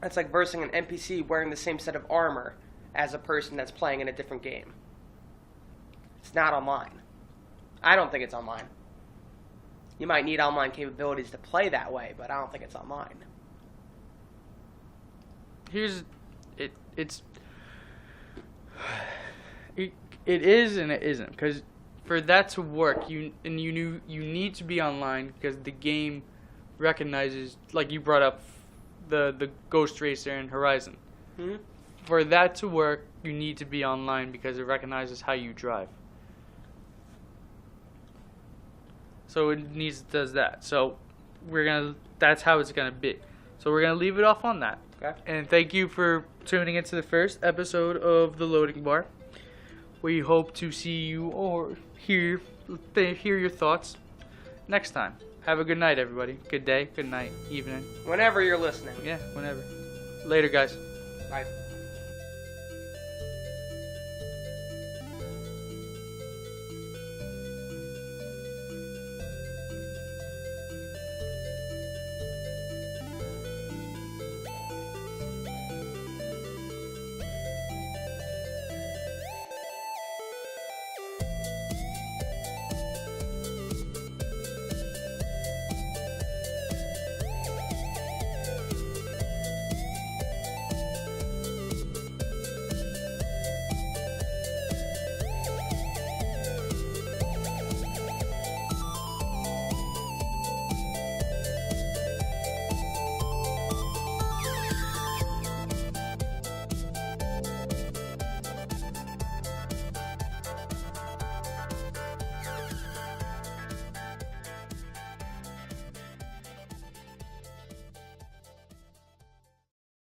C: that's like versing an NPC wearing the same set of armor as a person that's playing in a different game. It's not online. I don't think it's online. You might need online capabilities to play that way, but I don't think it's online.
A: It is and it isn't, because for that to work, you need to be online because the game recognizes, like you brought up, the Ghost Racer and Horizon.
C: Mm-hmm.
A: For that to work, you need to be online because it recognizes how you drive. So it does that. So that's how it's gonna be. So we're gonna leave it off on that.
B: Okay.
A: And thank you for tuning into the first episode of the Loading Bar. We hope to see you or hear your thoughts next time. Have a good night, everybody. Good day, good night, evening.
B: Whenever you're listening.
A: Yeah, whenever. Later, guys.
B: Bye.